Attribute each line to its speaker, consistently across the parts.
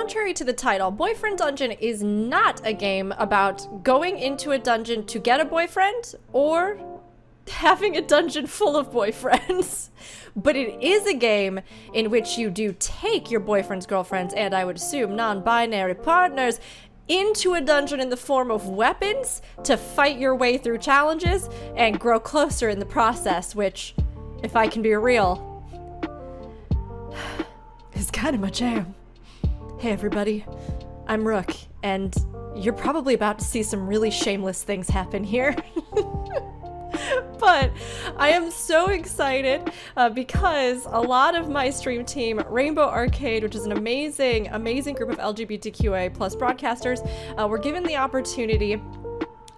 Speaker 1: contrary to the title, Boyfriend Dungeon is not a game about going into a dungeon to get a boyfriend or having a dungeon full of boyfriends. But it is a game in which you do take your boyfriends, girlfriends, and I would assume non-binary partners into a dungeon in the form of weapons to fight your way through challenges and grow closer in the process, which, if I can be real, is kind of my jam. Hey everybody, I'm Rook, and you're probably about to see some really shameless things happen here. But I am so excited because a lot of my stream team, Rainbow Arcade, which is an amazing, amazing group of LGBTQIA plus broadcasters, were given the opportunity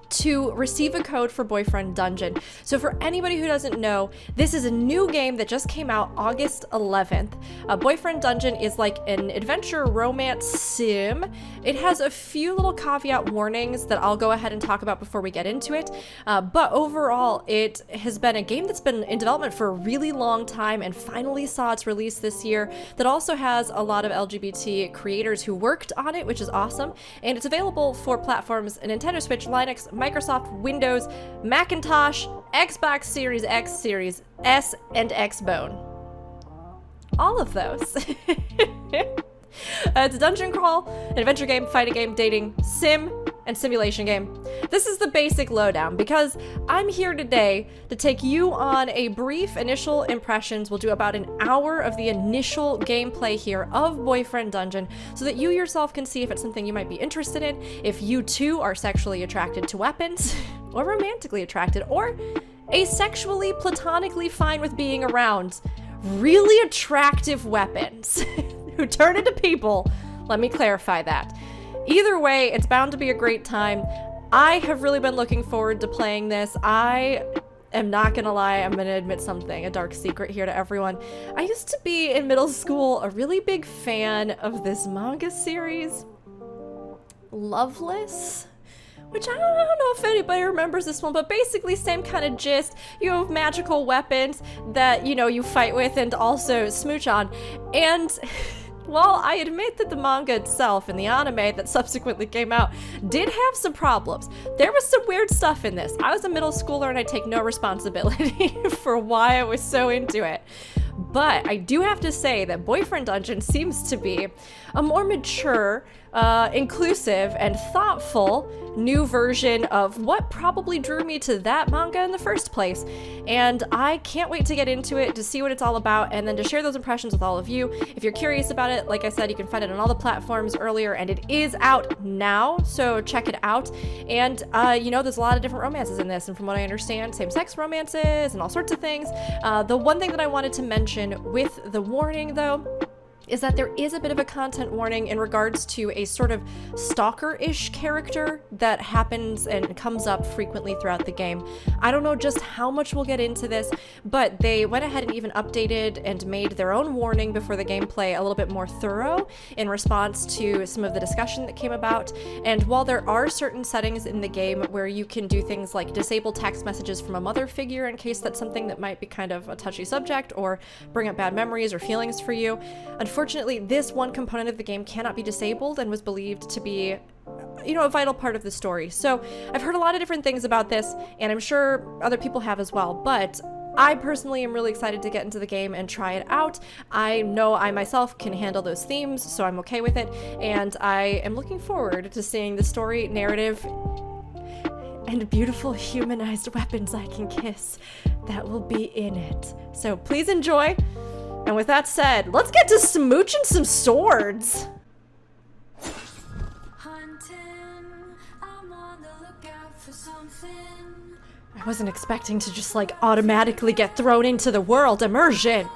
Speaker 1: to receive a code for Boyfriend Dungeon. So for anybody who doesn't know, this is a new game that just came out August 11th. Boyfriend Dungeon is like an adventure romance sim. It has a few little caveat warnings that I'll go ahead and talk about before we get into it. But overall, it has been a game that's been in development for a really long time and finally saw its release this year, that also has a lot of LGBT creators who worked on it, which is awesome. And it's available for platforms Nintendo Switch, Linux, Microsoft Windows, Macintosh, Xbox Series X, Series S, and Xbone. All of those. It's a dungeon crawl, an adventure game, fighting game, dating, sim, and simulation game. This is the basic lowdown because I'm here today to take you on a brief initial impressions. We'll do about an hour of the initial gameplay here of Boyfriend Dungeon so that you yourself can see if it's something you might be interested in, if you too are sexually attracted to weapons, or romantically attracted, or asexually, platonically fine with being around really attractive weapons who turn into people. Let me clarify that. Either way, it's bound to be a great time. I have really been looking forward to playing this. I am not gonna lie, I'm gonna admit something, a dark secret here to everyone. I used to be, in middle school, a really big fan of this manga series, Loveless, which I don't know if anybody remembers this one, but basically same kind of gist. You have magical weapons that, you know, you fight with and also smooch on. And while I admit that the manga itself and the anime that subsequently came out did have some problems, there was some weird stuff in this. I was a middle schooler and I take no responsibility for why I was so into it. But I do have to say that Boyfriend Dungeon seems to be a more mature, inclusive, and thoughtful new version of what probably drew me to that manga in the first place. And I can't wait to get into it, to see what it's all about, and then to share those impressions with all of you. If you're curious about it, like I said, you can find it on all the platforms earlier, and it is out now, so check it out. And, you know, there's a lot of different romances in this, and from what I understand, same-sex romances and all sorts of things. The one thing that I wanted to mention with the warning, though, is that there is a bit of a content warning in regards to a sort of stalker-ish character that happens and comes up frequently throughout the game. I don't know just how much we'll get into this, but they went ahead and even updated and made their own warning before the gameplay a little bit more thorough in response to some of the discussion that came about. And while there are certain settings in the game where you can do things like disable text messages from a mother figure in case that's something that might be kind of a touchy subject or bring up bad memories or feelings for you, unfortunately, this one component of the game cannot be disabled and was believed to be, you know, a vital part of the story. So I've heard a lot of different things about this, and I'm sure other people have as well, but I personally am really excited to get into the game and try it out. I know I myself can handle those themes, so I'm okay with it, and I am looking forward to seeing the story, narrative, and beautiful humanized weapons I can kiss that will be in it. So please enjoy. And with that said, let's get to smooching some swords! I wasn't expecting to just like automatically get thrown into the world immersion.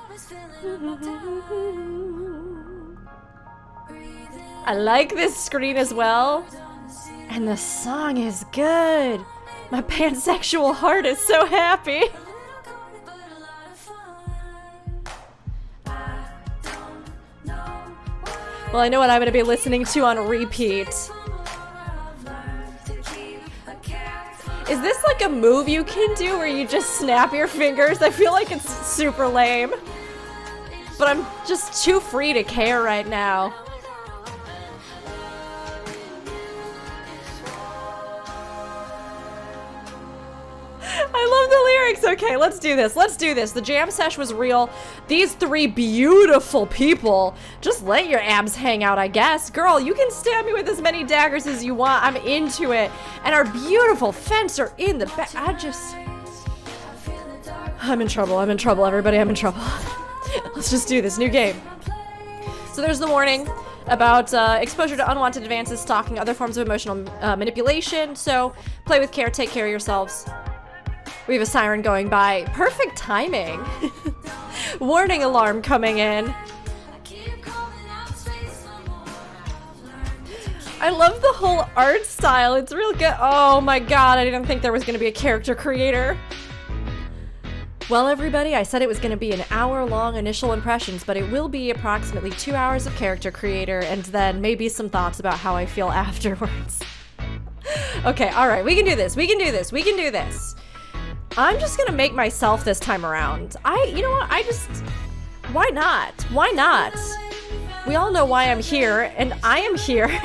Speaker 1: I like this screen as well. And the song is good. My pansexual heart is so happy. Well, I know what I'm going to be listening to on repeat. Is this like a move you can do where you just snap your fingers? I feel like it's super lame. But I'm just too free to care right now. I love the lyrics. Okay, let's do this. Let's do this. The jam sesh was real. These three beautiful people. Just let your abs hang out, I guess. Girl, you can stab me with as many daggers as you want. I'm into it. And our beautiful fencer in the back. I'm in trouble. I'm in trouble, everybody. I'm in trouble. Let's just do this. New game. So there's the warning about exposure to unwanted advances, stalking, other forms of emotional manipulation. So play with care, take care of yourselves. We have a siren going by. Perfect timing. Warning alarm coming in. I love the whole art style. It's real good. Oh my god, I didn't think there was going to be a character creator. Well, everybody, I said it was going to be an hour-long initial impressions, but it will be approximately 2 hours of character creator, and then maybe some thoughts about how I feel afterwards. Okay, alright, we can do this, we can do this, we can do this. I'm just going to make myself this time around. You know what, why not? Why not? We all know why I'm here, and I am here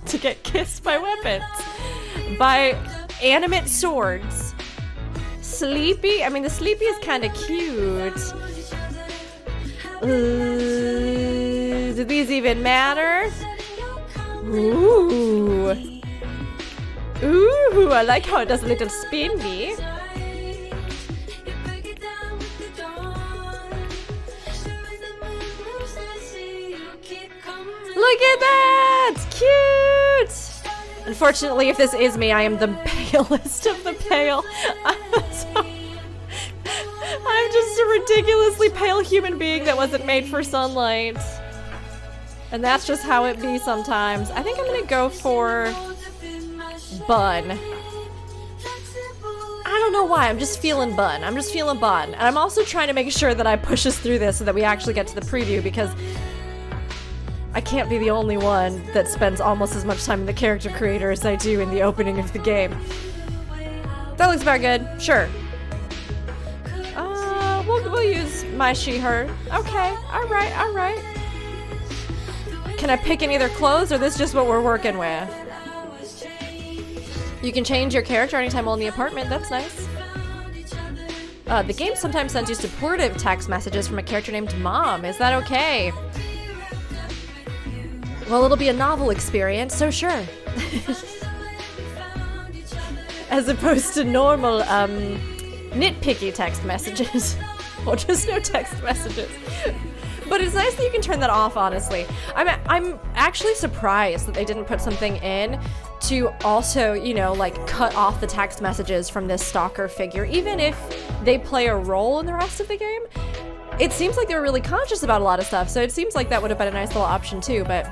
Speaker 1: to get kissed by weapons. By animate swords. Sleepy? I mean, the Sleepy is kind of cute. Do these even matter? Ooh. Ooh, I like how it does a little spinny. Look at that! Cute! Unfortunately, if this is me, I am the palest of the pale. I'm just a ridiculously pale human being that wasn't made for sunlight. And that's just how it be sometimes. I think I'm gonna go for bun. I don't know why, I'm just feeling bun. I'm just feeling bun. And I'm also trying to make sure that I push us through this so that we actually get to the preview, because I can't be the only one that spends almost as much time in the character creator as I do in the opening of the game. That looks about good. Sure. We'll use my, she, her. Okay. Alright, alright. Can I pick any of their clothes, or this just what we're working with? You can change your character anytime while in the apartment. That's nice. The game sometimes sends you supportive text messages from a character named Mom. Is that okay? Well, it'll be a novel experience, so sure. As opposed to normal, nitpicky text messages. Well, just no text messages. But it's nice that you can turn that off, honestly. I'm actually surprised that they didn't put something in to also, you know, like, cut off the text messages from this stalker figure, even if they play a role in the rest of the game. It seems like they were really conscious about a lot of stuff, so it seems like that would have been a nice little option too, but...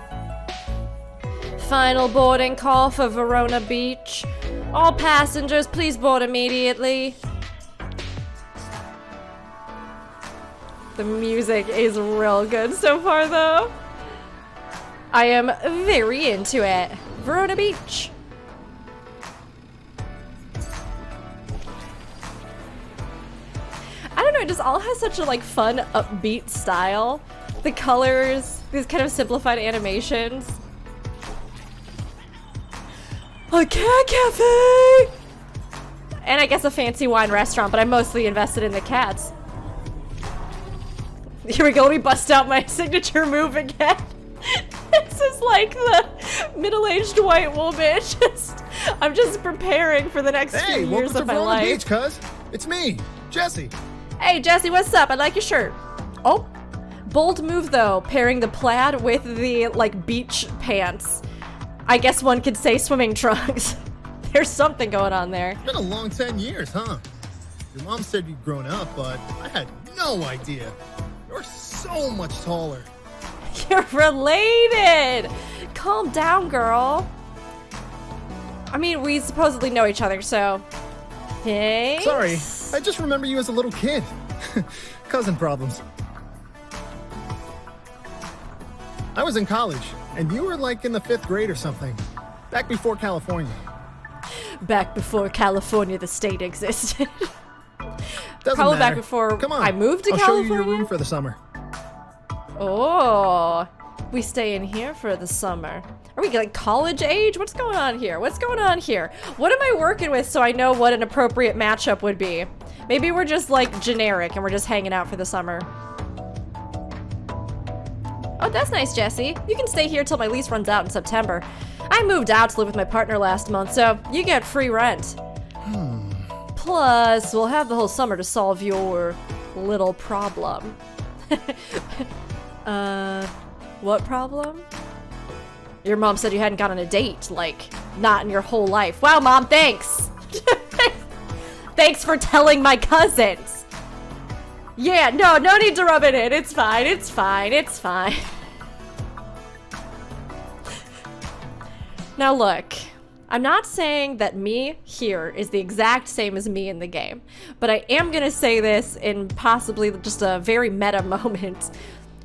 Speaker 1: Final boarding call for Verona Beach. All passengers, please board immediately. The music is real good so far, though. I am very into it. Verona Beach. I don't know, it just all has such a, like, fun, upbeat style. The colors, these kind of simplified animations. A cat cafe! And I guess a fancy wine restaurant, but I'm mostly invested in the cats. Here we go, let me bust out my signature move again. This is like the middle-aged white woman. I'm just preparing for the next few years of my life.
Speaker 2: Hey, welcome to Verona Beach, cuz. It's me, Jesse.
Speaker 1: Hey, Jesse, what's up? I like your shirt. Oh, bold move though, pairing the plaid with the, like, beach pants. I guess one could say swimming trunks. There's something going on there.
Speaker 2: It's been a long 10 years, huh? Your mom said you'd grown up, but I had no idea. You're so much taller.
Speaker 1: You're related! Calm down, girl. I mean, we supposedly know each other, so... Thanks.
Speaker 2: Sorry, I just remember you as a little kid. Cousin problems. I was in college, and you were like in the 5th grade or something. Back before California.
Speaker 1: Back before California, the state existed.
Speaker 2: Doesn't
Speaker 1: Probably
Speaker 2: matter.
Speaker 1: back before
Speaker 2: Come on,
Speaker 1: I moved to
Speaker 2: I'll
Speaker 1: California.
Speaker 2: show you your room for the summer.
Speaker 1: Oh, we stay in here for the summer. Are we like college age? What's going on here? What's going on here? What am I working with so I know what an appropriate matchup would be? Maybe we're just like generic and we're just hanging out for the summer. Oh, that's nice, Jesse. You can stay here till my lease runs out in September. I moved out to live with my partner last month, so you get free rent. Plus, we'll have the whole summer to solve your little problem. What problem? Your mom said you hadn't gone on a date, like, not in your whole life. Wow, Mom, thanks! Thanks for telling my cousins! Yeah, no need to rub it in. It's fine, it's fine, it's fine. Now look, I'm not saying that me here is the exact same as me in the game, but I am gonna say this in possibly just a very meta moment.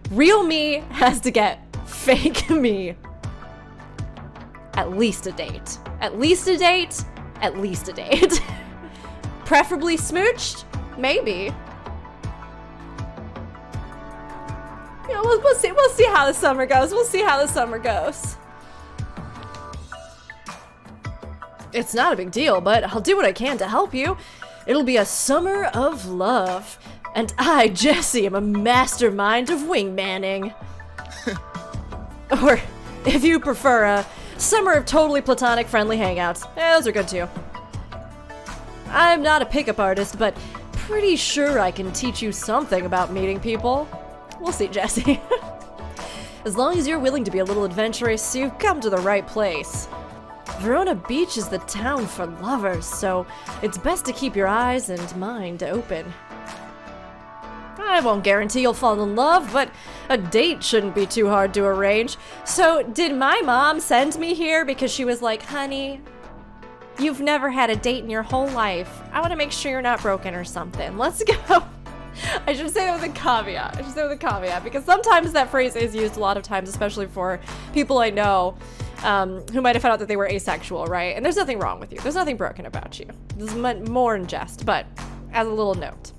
Speaker 1: Real me has to get fake me at least a date. At least a date, at least a date. Preferably smooched? Maybe. You know, we'll see how the summer goes. We'll see how the summer goes. It's not a big deal, but I'll do what I can to help you. It'll be a summer of love. And I, Jesse, am a mastermind of wingmanning. Or, if you prefer, a summer of totally platonic friendly hangouts. Those are good too. I'm not a pickup artist, but pretty sure I can teach you something about meeting people. We'll see, Jesse. As long as you're willing to be a little adventurous, you've come to the right place. Verona Beach is the town for lovers, so it's best to keep your eyes and mind open. I won't guarantee you'll fall in love, but a date shouldn't be too hard to arrange. So, did my mom send me here because she was like, honey, you've never had a date in your whole life. I want to make sure you're not broken or something. Let's go. I should say that with a caveat. Because sometimes that phrase is used a lot of times, especially for people I know who might have found out that they were asexual, right? And there's nothing wrong with you. There's nothing broken about you. This is more in jest, but as a little note.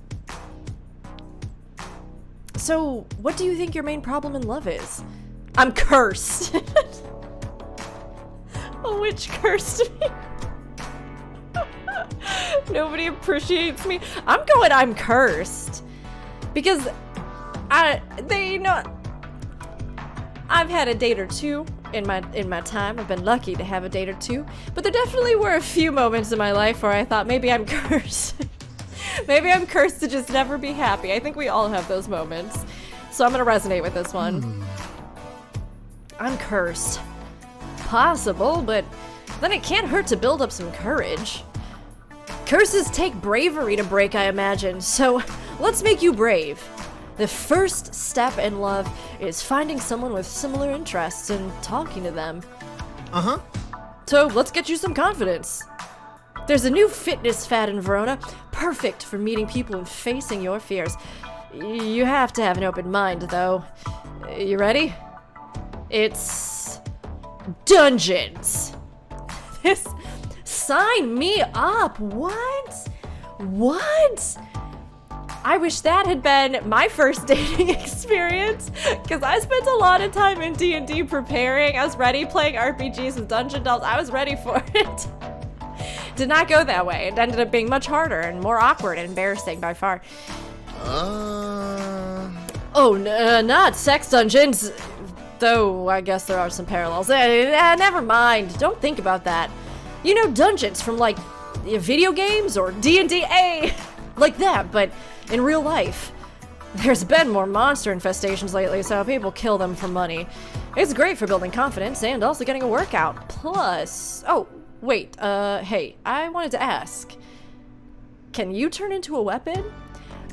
Speaker 1: So, what do you think your main problem in love is? I'm cursed. A witch cursed me. Nobody appreciates me. I'm cursed. Because I've had a date or two in my time. I've been lucky to have a date or two. But there definitely were a few moments in my life where I thought maybe I'm cursed. Maybe I'm cursed to just never be happy. I think we all have those moments. So I'm gonna resonate with this one. I'm cursed. Possible, but then it can't hurt to build up some courage. Curses take bravery to break, I imagine, so let's make you brave. The first step in love is finding someone with similar interests and talking to them.
Speaker 2: Uh-huh.
Speaker 1: So let's get you some confidence. There's a new fitness fad in Verona, perfect for meeting people and facing your fears. You have to have an open mind, though. You ready? It's dungeons. Sign me up. What? I wish that had been my first dating experience, because I spent a lot of time in D&D preparing. I was ready playing RPGs with Dungeon Dells. I was ready for it. Did not go that way. It ended up being much harder and more awkward and embarrassing by far. Oh, not sex dungeons. Though, I guess there are some parallels. Never mind. Don't think about that. You know, dungeons from, like, video games or D&D, like that, but in real life. There's been more monster infestations lately, so people kill them for money. It's great for building confidence and also getting a workout. Plus, oh, wait, hey, I wanted to ask. Can you turn into a weapon?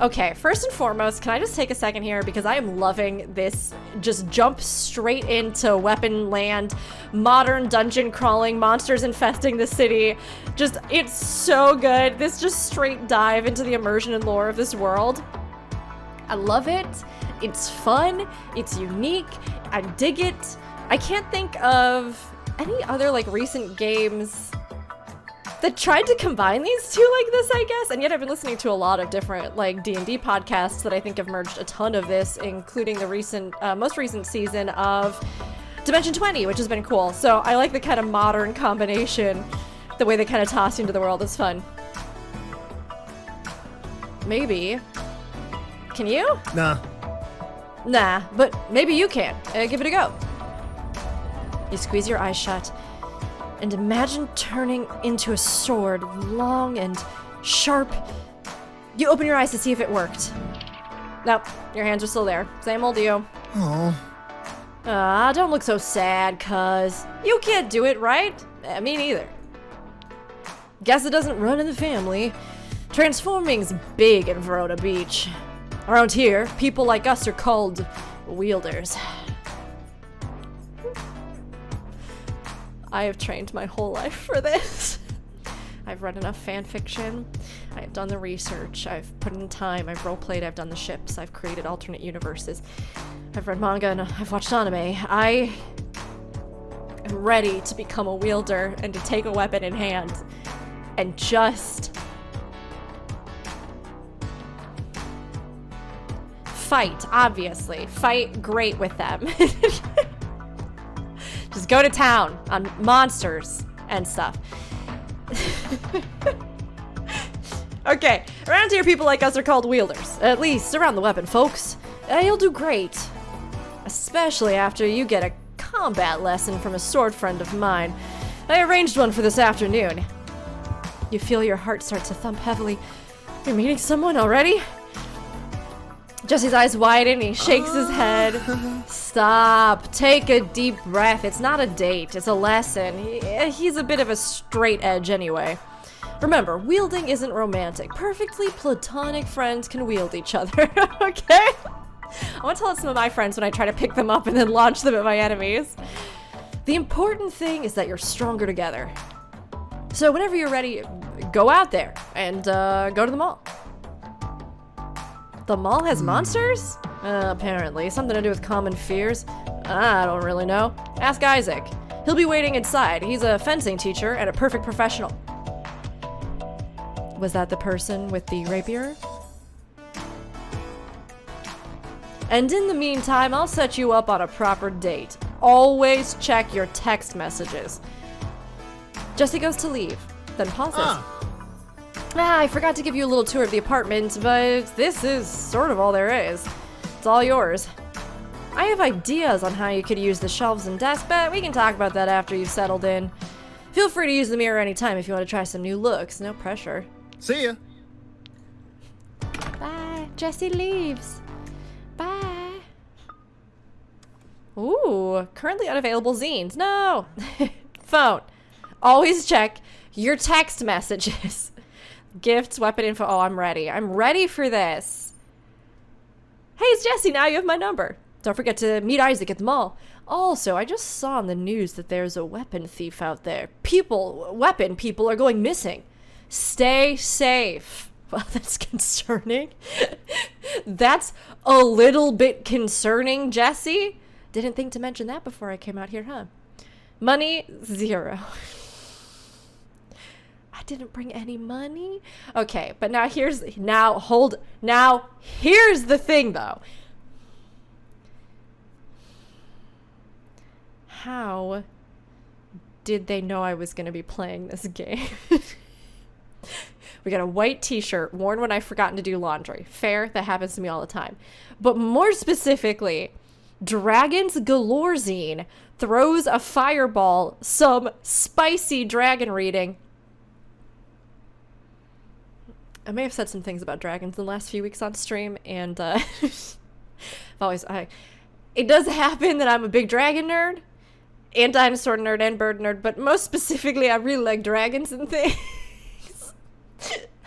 Speaker 1: Okay, first and foremost, can I just take a second here because I am loving this just jump straight into weapon land, modern dungeon crawling, monsters infesting the city. Just, it's so good. This just straight dive into the immersion and lore of this world. I love it. It's fun. It's unique. I dig it. I can't think of any other like recent games that tried to combine these two like this, I guess. And yet I've been listening to a lot of different like D&D podcasts that I think have merged a ton of this, including the most recent season of Dimension 20, which has been cool. So I like the kind of modern combination. The way they kind of toss you into the world is fun. Maybe. Can you?
Speaker 2: Nah.
Speaker 1: Nah, but maybe you can. Give it a go. You squeeze your eyes shut and imagine turning into a sword, long and sharp. You open your eyes to see if it worked. Nope, your hands are still there. Same old you.
Speaker 2: Oh.
Speaker 1: Don't look so sad, cuz. You can't do it, right? Me neither. Guess it doesn't run in the family. Transforming's big in Verona Beach. Around here, people like us are called wielders. I have trained my whole life for this. I've read enough fan fiction. I've done the research. I've put in time. I've roleplayed. I've done the ships. I've created alternate universes. I've read manga and I've watched anime. I am ready to become a wielder and to take a weapon in hand and just fight, obviously. Fight great with them. Just go to town on monsters and stuff. Okay, around here people like us are called wielders. At least around the weapon, folks. You'll do great. Especially after you get a combat lesson from a sword friend of mine. I arranged one for this afternoon. You feel your heart start to thump heavily. You're meeting someone already? Jesse's eyes widen, he shakes his head. Stop. Take a deep breath. It's not a date, it's a lesson. He's a bit of a straight edge anyway. Remember, wielding isn't romantic. Perfectly platonic friends can wield each other, okay? I want to tell some of my friends when I try to pick them up and then launch them at my enemies. The important thing is that you're stronger together. So whenever you're ready, go out there and go to the mall. The mall has monsters? Apparently. Something to do with common fears? I don't really know. Ask Isaac. He'll be waiting inside. He's a fencing teacher and a perfect professional. Was that the person with the rapier? And in the meantime, I'll set you up on a proper date. Always check your text messages. Jesse goes to leave, then pauses. I forgot to give you a little tour of the apartment, but this is sort of all there is. It's all yours. I have ideas on how you could use the shelves and desk, but we can talk about that after you've settled in. Feel free to use the mirror anytime if you want to try some new looks. No pressure.
Speaker 2: See ya.
Speaker 1: Bye. Jesse leaves. Bye. Ooh, currently unavailable zines. No. Phone. Always check your text messages. Gifts, weapon info. Oh, I'm ready. I'm ready for this. Hey, it's Jesse. Now you have my number. Don't forget to meet Isaac at the mall. Also, I just saw on the news that there's a weapon thief out there. Weapon people are going missing. Stay safe. Well, that's concerning. That's a little bit concerning, Jesse. Didn't think to mention that before I came out here, huh? Money, 0. I didn't bring any money. Okay, but here's the thing though. How did they know I was going to be playing this game? We got a white t-shirt worn when I've forgotten to do laundry. Fair, that happens to me all the time. But more specifically, Dragons Galore zine throws a fireball, some spicy dragon reading. I may have said some things about dragons in the last few weeks on stream, and it does happen that I'm a big dragon nerd, and dinosaur nerd, and bird nerd, but most specifically, I really like dragons and things.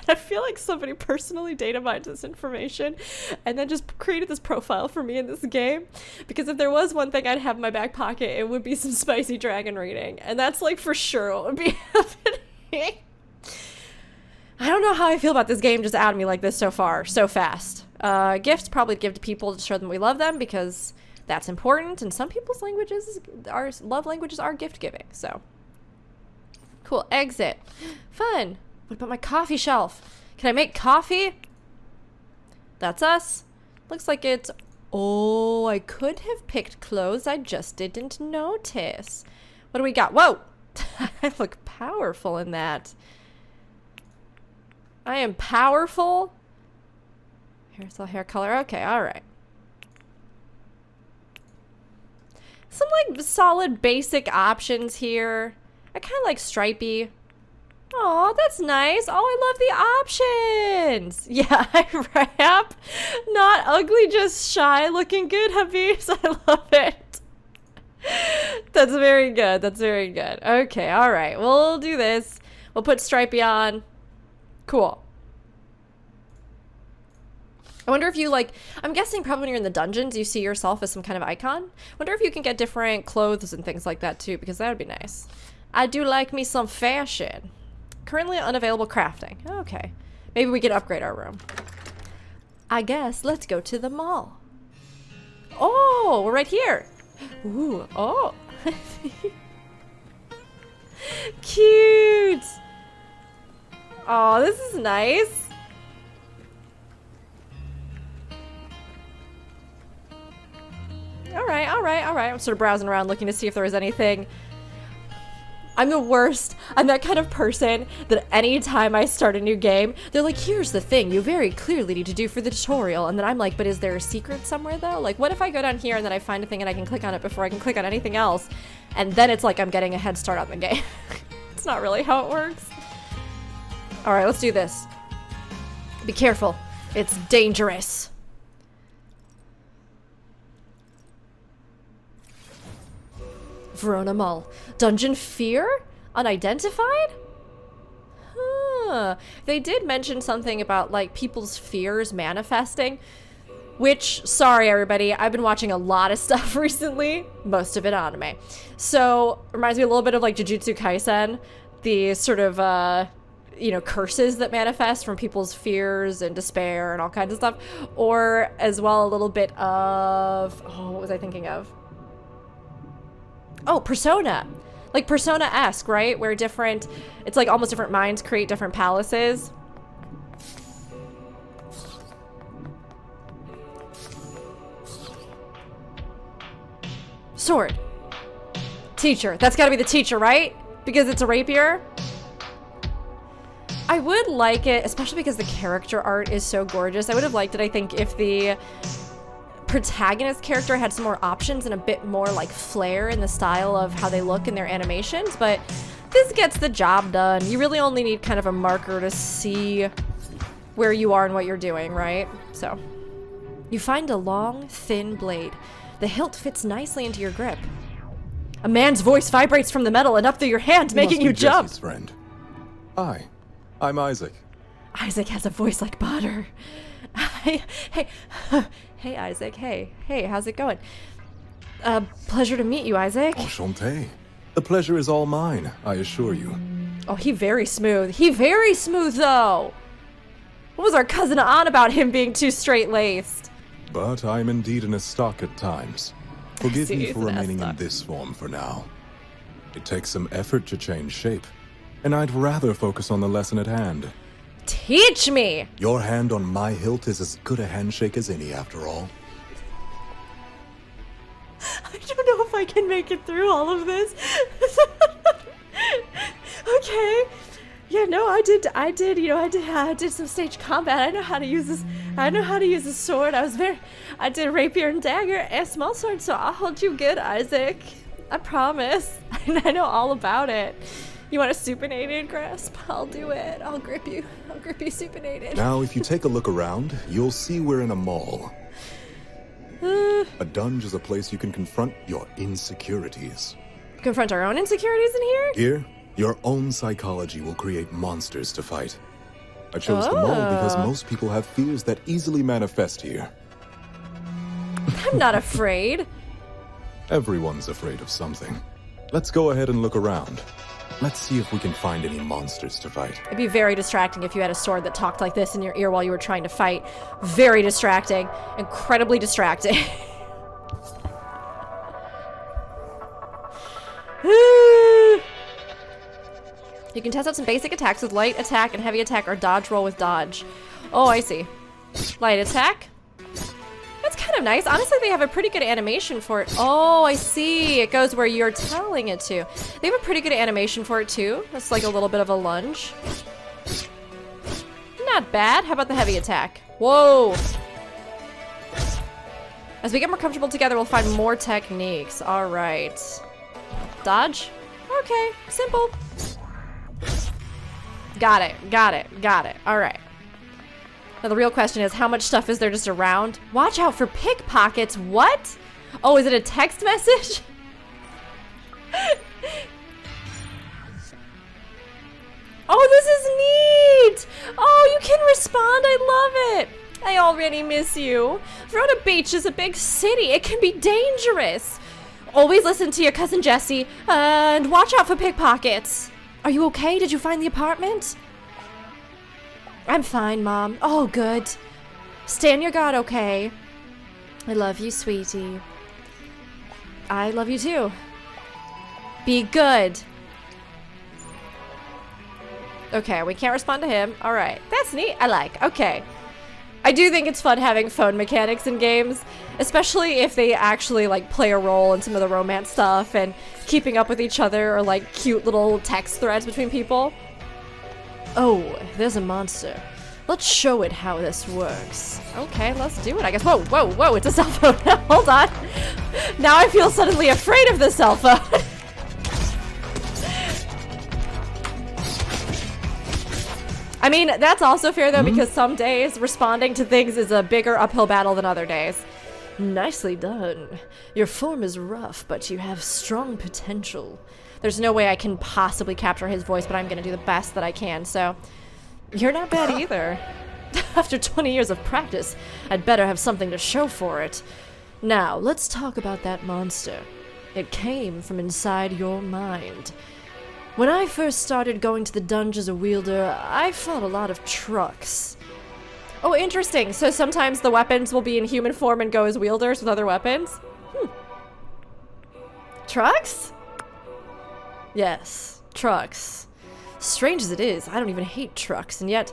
Speaker 1: I feel like somebody personally data mined this information and then just created this profile for me in this game, because if there was one thing I'd have in my back pocket, it would be some spicy dragon reading, and that's like for sure what would be happening. I don't know how I feel about this game just outing me like this so far, so fast. Gifts probably give to people to show them we love them, because that's important, and some people's love languages are gift giving, so Cool, exit. Fun. What about my coffee shelf? Can I make coffee? That's us. Looks like it's... Oh, I could have picked clothes. I just didn't notice. What do we got? Whoa! I look powerful in that. I am powerful. Hairstyle, hair color. Okay, alright. Some, like, solid basic options here. I kind of like stripey. Oh, that's nice. Oh, I love the options. Yeah, I rap. Not ugly, just shy. Looking good, Habibs. I love it. That's very good. That's very good. Okay, alright. We'll do this. We'll put stripey on. Cool. I wonder if you, like, I'm guessing probably when you're in the dungeons, you see yourself as some kind of icon. Wonder if you can get different clothes and things like that, too, because that would be nice. I do like me some fashion. Currently unavailable crafting. Okay. Maybe we can upgrade our room. I guess let's go to the mall. Oh, we're right here. Ooh, oh. Cute. Oh, this is nice. Alright, alright, alright. I'm sort of browsing around looking to see if there was anything. I'm the worst. I'm that kind of person that anytime I start a new game, they're like, here's the thing you very clearly need to do for the tutorial. And then I'm like, but is there a secret somewhere though? Like, what if I go down here and then I find a thing and I can click on it before I can click on anything else? And then it's like I'm getting a head start on the game. It's not really how it works. Alright, let's do this. Be careful. It's dangerous. Verona Mall. Dungeon fear? Unidentified? Huh. They did mention something about, like, people's fears manifesting. Which, sorry everybody, I've been watching a lot of stuff recently. Most of it anime. So, reminds me a little bit of, like, Jujutsu Kaisen. The sort of, you know, curses that manifest from people's fears and despair and all kinds of stuff. Or, as well, a little bit of... Oh, what was I thinking of? Oh, Persona. Like Persona-esque, right? Where different, it's like almost different minds create different palaces. Sword. Teacher. That's gotta be the teacher, right? Because it's a rapier. I would like it, especially because the character art is so gorgeous. I would have liked it, I think, if the protagonist character had some more options and a bit more like flair in the style of how they look in their animations, but this gets the job done. You really only need kind of a marker to see where you are and what you're doing, right? So, you find a long, thin blade. The hilt fits nicely into your grip. A man's voice vibrates from the metal and up through your hand, making you jump.
Speaker 3: Jesse's friend. Hi, I'm Isaac.
Speaker 1: Isaac has a voice like butter. Hey, hey, Isaac. Hey, how's it going? Pleasure to meet you, Isaac.
Speaker 3: Enchanté. The pleasure is all mine, I assure you.
Speaker 1: Oh, he very smooth. He very smooth, though. What was our cousin on about him being too straight-laced?
Speaker 3: But I'm indeed in a stock at times. Forgive
Speaker 1: See,
Speaker 3: me
Speaker 1: he's
Speaker 3: for
Speaker 1: an
Speaker 3: remaining in
Speaker 1: S-stock.
Speaker 3: this form for now. It takes some effort to change shape, and I'd rather focus on the lesson at hand.
Speaker 1: Teach me!
Speaker 3: Your hand on my hilt is as good a handshake as any, after all.
Speaker 1: I don't know if I can make it through all of this. Okay. Yeah, no, I did, you know, I did some stage combat. I know how to use this. I know how to use a sword. I did rapier and dagger and small sword, so I'll hold you good, Isaac. I promise. I know all about it. You want a supinated grasp? I'll do it. I'll grip you supinated.
Speaker 3: Now, if you take a look around, you'll see we're in a mall. A dungeon is a place you can confront your insecurities.
Speaker 1: Confront our own insecurities in here?
Speaker 3: Here, your own psychology will create monsters to fight. I chose the mall because most people have fears that easily manifest here.
Speaker 1: I'm not afraid.
Speaker 3: Everyone's afraid of something. Let's go ahead and look around. Let's see if we can find any monsters to fight.
Speaker 1: It'd be very distracting if you had a sword that talked like this in your ear while you were trying to fight. Very distracting. Incredibly distracting. You can test out some basic attacks with light attack and heavy attack or dodge roll with dodge. Oh, I see. Light attack. That's kind of nice. Honestly, they have a pretty good animation for it. Oh, I see. It goes where you're telling it to. They have a pretty good animation for it too. That's like a little bit of a lunge. Not bad. How about the heavy attack? Whoa. As we get more comfortable together, we'll find more techniques. All right. Dodge? Okay, simple. Got it, got it, got it. All right. Now the real question is, how much stuff is there just around? Watch out for pickpockets. What? Oh, is it a text message? Oh, this is neat. Oh, you can respond. I love it. I already miss you. Verona Beach is a big city. It can be dangerous. Always listen to your cousin Jessie, and watch out for pickpockets. Are you okay? Did you find the apartment? I'm fine, Mom. Oh, good. Stay on your guard, okay? I love you, sweetie. I love you too. Be good. Okay, we can't respond to him. All right, that's neat. I like. Okay. I do think it's fun having phone mechanics in games, especially if they actually like play a role in some of the romance stuff and keeping up with each other or like cute little text threads between people. Oh, there's a monster. Let's show it how this works. Okay, let's do it, I guess. Whoa, whoa, whoa, it's a cell phone. Hold on. Now I feel suddenly afraid of the cell phone. I mean, that's also fair, though, because some days responding to things is a bigger uphill battle than other days. Nicely done. Your form is rough, but you have strong potential. There's no way I can possibly capture his voice, but I'm going to do the best that I can, so... You're not bad either. After 20 years of practice, I'd better have something to show for it. Now, let's talk about that monster. It came from inside your mind. When I first started going to the dungeon as a wielder, I fought a lot of trucks. Oh, interesting. So sometimes the weapons will be in human form and go as wielders with other weapons? Trucks? Yes, trucks. Strange as it is, I don't even hate trucks, and yet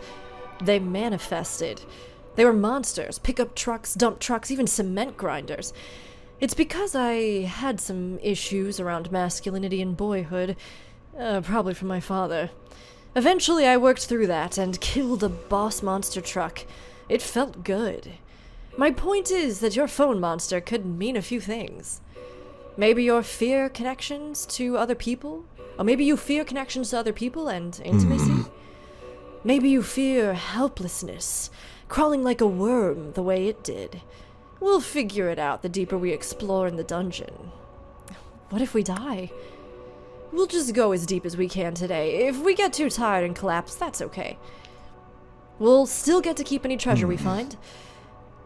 Speaker 1: they manifested. They were monsters. Pickup trucks, dump trucks, even cement grinders. It's because I had some issues around masculinity and boyhood. Probably from my father. Eventually I worked through that and killed a boss monster truck. It felt good. My point is that your phone monster could mean a few things. Maybe your fear connections to other people? Or maybe you fear connections to other people and intimacy? Maybe you fear helplessness, crawling like a worm the way it did. We'll figure it out the deeper we explore in the dungeon. What if we die? We'll just go as deep as we can today. If we get too tired and collapse, that's okay. We'll still get to keep any treasure we find.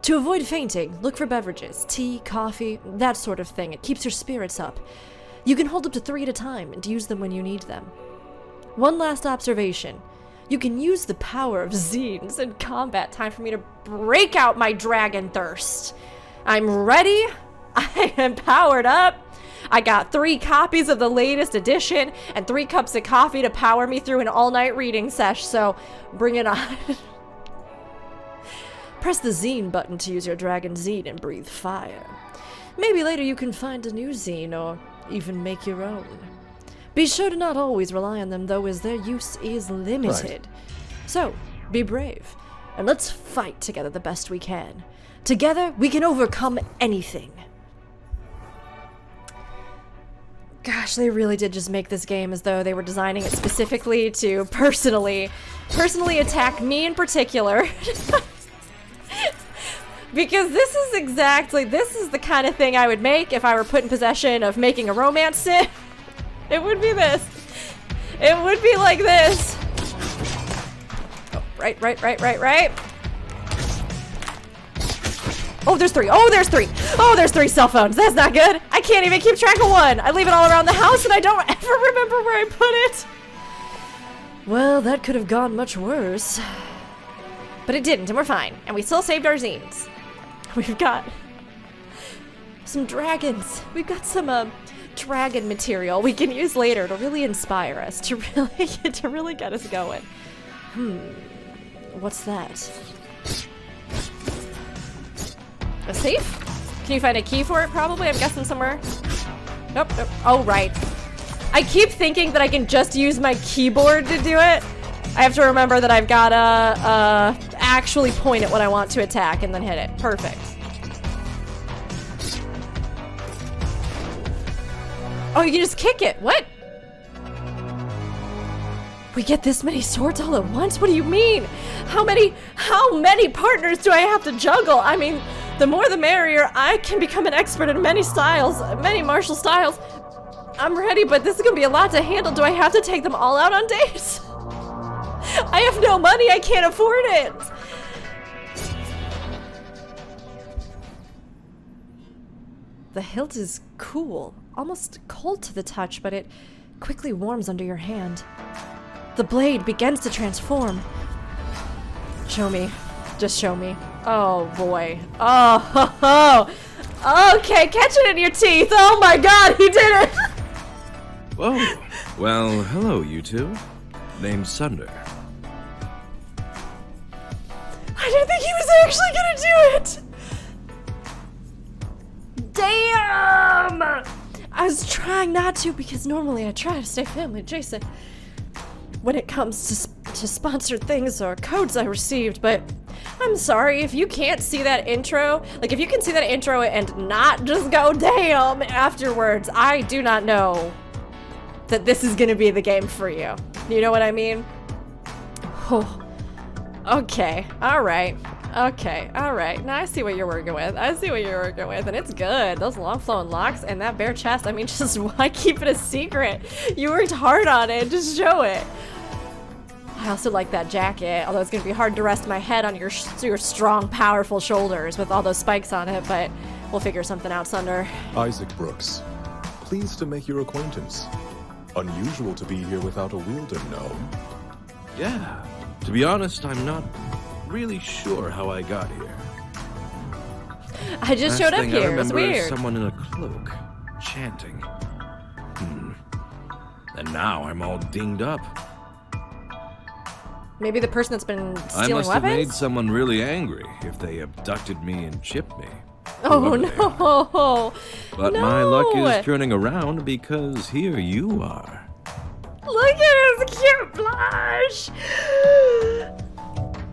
Speaker 1: To avoid fainting, look for beverages, tea, coffee, that sort of thing. It keeps your spirits up. You can hold up to 3 at a time and use them when you need them. One last observation. You can use the power of zines in combat. Time for me to break out my dragon thirst. I'm ready. I am powered up. I got 3 copies of the latest edition and 3 cups of coffee to power me through an all-night reading sesh, so bring it on. Press the zine button to use your dragon zine and breathe fire. Maybe later you can find a new zine or even make your own. Be sure to not always rely on them, though, as their use is limited. Right. So, be brave, and let's fight together the best we can. Together, we can overcome anything. Gosh, they really did just make this game as though they were designing it specifically to personally attack me in particular. Because this is the kind of thing I would make if I were put in possession of making a romance sim. It would be this. It would be like this. Oh, right. Oh, there's 3. Oh, there's 3. Oh, there's 3 cell phones. That's not good. I can't even keep track of one. I leave it all around the house and I don't ever remember where I put it. Well, that could have gone much worse. But it didn't, and we're fine. And we still saved our zines. We've got some dragons. We've got some dragon material we can use later to really inspire us, to really get us going. What's that? A safe? Can you find a key for it, probably? I'm guessing somewhere. Nope. Oh, right. I keep thinking that I can just use my keyboard to do it. I have to remember that I've gotta actually point at what I want to attack and then hit it. Perfect. Oh, you can just kick it. What? We get this many swords all at once? What do you mean? How many partners do I have to juggle? I mean, the more the merrier. I can become an expert in many styles, many martial styles. I'm ready, but this is gonna be a lot to handle. Do I have to take them all out on dates? I have no money, I can't afford it. The hilt is cool, almost cold to the touch, but it quickly warms under your hand. The blade begins to transform. Show me. Just show me. Oh boy. Oh, okay, catch it in your teeth. Oh my god, he did it!
Speaker 4: Whoa. Well, hello, you two. Name's Sunder.
Speaker 1: I didn't think he was actually gonna do it! Damn! I was trying not to because normally I try to stay family adjacent when it comes to sponsored things or codes I received, but I'm sorry if you can't see that intro. Like, if you can see that intro and not just go damn afterwards, I do not know that this is gonna be the game for you. You know what I mean? Oh. Okay, alright. Okay, alright. Now I see what you're working with. I see what you're working with, and it's good. Those long flowing locks and that bare chest. I mean, just why keep it a secret? You worked hard on it, just show it. I also like that jacket, although it's gonna be hard to rest my head on your strong, powerful shoulders with all those spikes on it, but we'll figure something out, Sunder.
Speaker 3: Isaac Brooks. Pleased to make your acquaintance. Unusual to be here without a wielder, no?
Speaker 4: Yeah. To be honest, I'm not really sure how I got here.
Speaker 1: I just showed up here. It's weird.
Speaker 4: Someone in a cloak, chanting. And now I'm all dinged up.
Speaker 1: Maybe the person that's been stealing
Speaker 4: I must have
Speaker 1: weapons?
Speaker 4: made someone really angry if they abducted me and chipped me.
Speaker 1: Oh
Speaker 4: Whoever they are.
Speaker 1: no!
Speaker 4: But
Speaker 1: no.
Speaker 4: my luck is turning around because here you are.
Speaker 1: Look at his cute blush!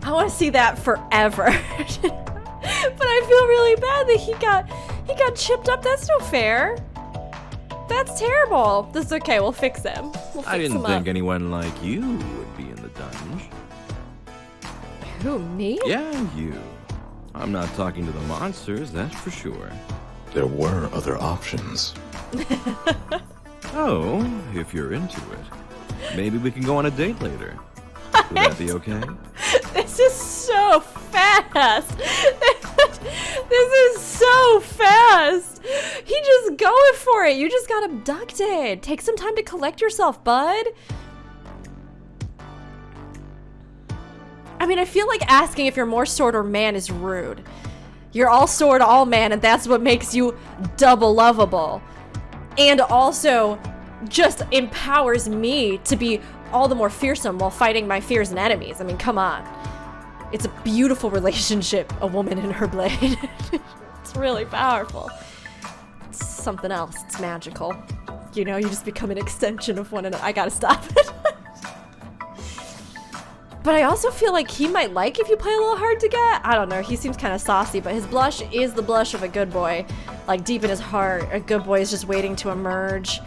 Speaker 1: I want to see that forever. But I feel really bad that he got chipped up. That's no fair. That's terrible. That's okay. We'll fix him.
Speaker 4: I didn't think anyone like you would be in the dungeon.
Speaker 1: Who, me?
Speaker 4: Yeah, you. I'm not talking to the monsters, that's for sure.
Speaker 3: There were other options.
Speaker 4: Oh, if you're into it. Maybe we can go on a date later. Would that be okay?
Speaker 1: This is so fast. This is so fast. He just going for it. You just got abducted. Take some time to collect yourself, bud. I mean, I feel like asking if you're more sword or man is rude. You're all sword, all man, and that's what makes you double lovable. And also just empowers me to be all the more fearsome while fighting my fears and enemies. I mean, come on. It's a beautiful relationship, a woman and her blade. It's really powerful. It's something else. It's magical. You know, you just become an extension of one another. I gotta stop it. But I also feel like he might like if you play a little hard to get. I don't know, he seems kind of saucy, but his blush is the blush of a good boy. Like, deep in his heart, a good boy is just waiting to emerge.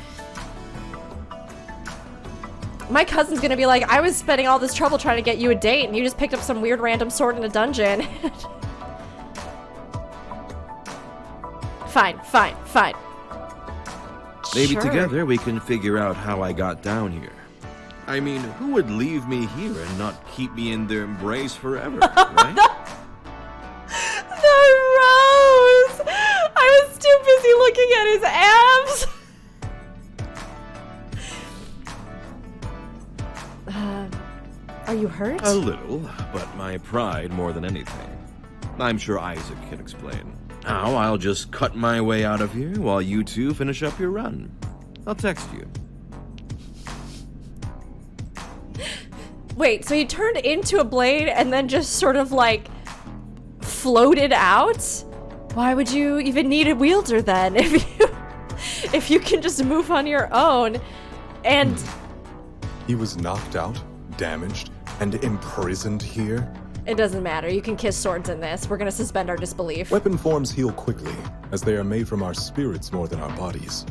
Speaker 1: My cousin's gonna be like, I was spending all this trouble trying to get you a date, and you just picked up some weird random sword in a dungeon. Fine.
Speaker 4: Maybe
Speaker 1: Sure.
Speaker 4: together we can figure out how I got down here. I mean, who would leave me here and not keep me in their embrace forever, right?
Speaker 1: The rose! I was too busy looking at his abs! Are you hurt?
Speaker 4: A little, but my pride more than anything. I'm sure Isaac can explain. Now I'll just cut my way out of here while you two finish up your run. I'll text you.
Speaker 1: Wait, so he turned into a blade and then just sort of like floated out? Why would you even need a wielder then if you can just move on your own? And
Speaker 3: He was knocked out, damaged, and imprisoned here?
Speaker 1: it doesn't matter. You can kiss swords in this. We're gonna suspend our disbelief.
Speaker 3: Weapon forms heal quickly, as they are made from our spirits more than our bodies.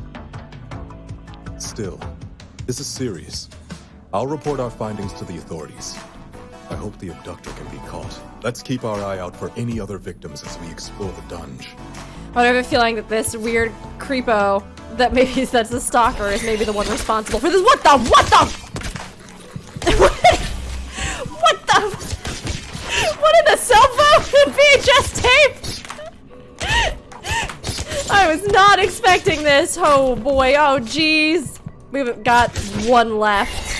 Speaker 3: Still, this is serious. I'll report our findings to the authorities. I hope the abductor can be caught. Let's keep our eye out for any other victims as we explore the dungeon.
Speaker 1: I have a feeling that this weird creepo that maybe that's the stalker is maybe the one responsible for this. What the? What in the cell phone and VHS tape? I was not expecting this. Oh boy. Oh geez. We've got one left.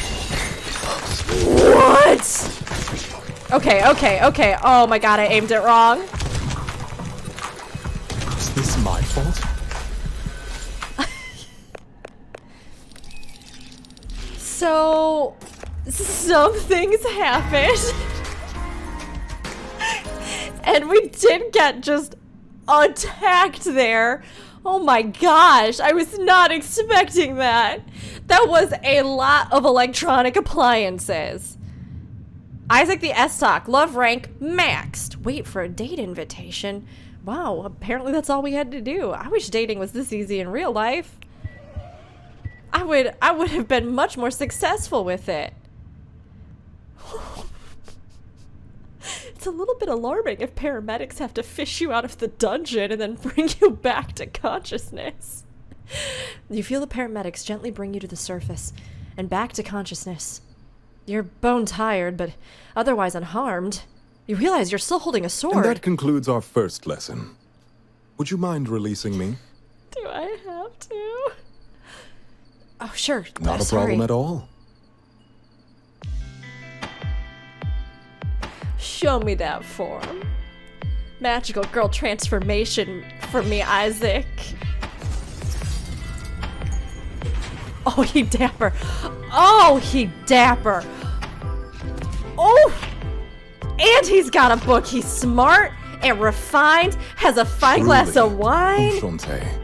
Speaker 1: What? Okay. Oh my god, I aimed it wrong.
Speaker 3: Is this my fault?
Speaker 1: So, some things happened. And we did get just attacked there. Oh my gosh, I was not expecting that. That was a lot of electronic appliances. Isaac the S-Talk, love rank maxed. Wait for a date invitation. Wow, apparently that's all we had to do. I wish dating was this easy in real life. I would have been much more successful with it. It's a little bit alarming if paramedics have to fish you out of the dungeon and then bring you back to consciousness. You feel the paramedics gently bring you to the surface and back to consciousness. You're bone tired, but otherwise unharmed. You realize you're still holding a sword.
Speaker 3: And that concludes our first lesson. Would you mind releasing me?
Speaker 1: Do I have to? Oh, sure.
Speaker 3: Not a problem at all.
Speaker 1: Show me that form. Magical girl transformation for me, Isaac. Oh, he dapper. Oh, he dapper. Oh! And he's got a book. He's smart and refined, has a fine glass of wine.
Speaker 3: Enchanté.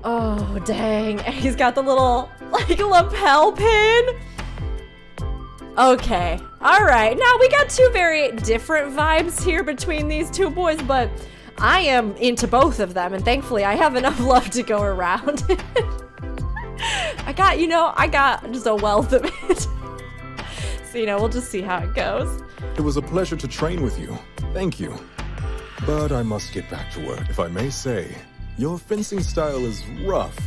Speaker 1: Oh, dang. And he's got the little, like, lapel pin. Okay. All right. Now, we got two very different vibes here between these two boys, but I am into both of them, and thankfully, I have enough love to go around. I got just a wealth of it. So, we'll just see how it goes.
Speaker 3: It was a pleasure to train with you. Thank you. But I must get back to work. If I may say, your fencing style is rough,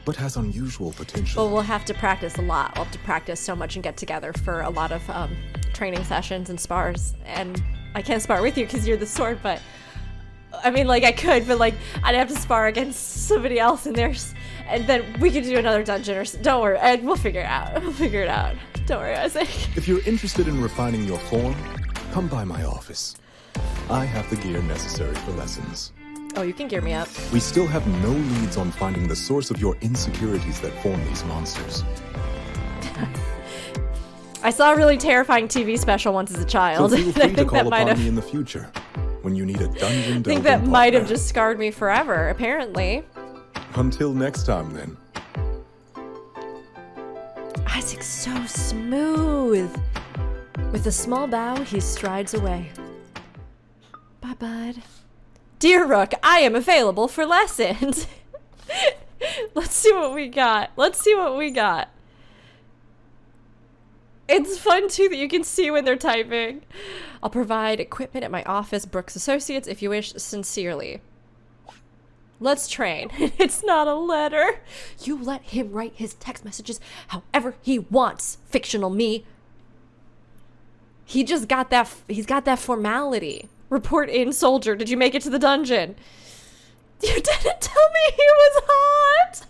Speaker 3: but has unusual potential.
Speaker 1: Well, we'll have to practice a lot. We'll have to practice so much and get together for a lot of training sessions and spars. And I can't spar with you because you're the sword, but I mean, like, I could, but like, I'd have to spar against somebody else, and then we could do another dungeon, or don't worry, and we'll figure it out. Don't worry, Isaac.
Speaker 3: If you're interested in refining your form, come by my office. I have the gear necessary for lessons.
Speaker 1: Oh, you can gear me up.
Speaker 3: We still have no leads on finding the source of your insecurities that form these monsters.
Speaker 1: I saw a really terrifying TV special once as a child.
Speaker 3: So feel free
Speaker 1: I
Speaker 3: to
Speaker 1: think
Speaker 3: call
Speaker 1: that might
Speaker 3: upon
Speaker 1: have.
Speaker 3: me in the future when you need a dungeon.
Speaker 1: I think that might have just scarred me forever. Apparently.
Speaker 3: Until next time, then.
Speaker 1: Isaac's so smooth. With a small bow, he strides away. Bye, bud. Dear Rook, I am available for lessons. Let's see what we got. It's fun, too, that you can see when they're typing. I'll provide equipment at my office, Brooks Associates, if you wish, sincerely. Let's train. It's not a letter. You let him write his text messages however he wants, fictional me. He's got that formality. Report in, soldier. Did you make it to the dungeon? You didn't tell me he was hot.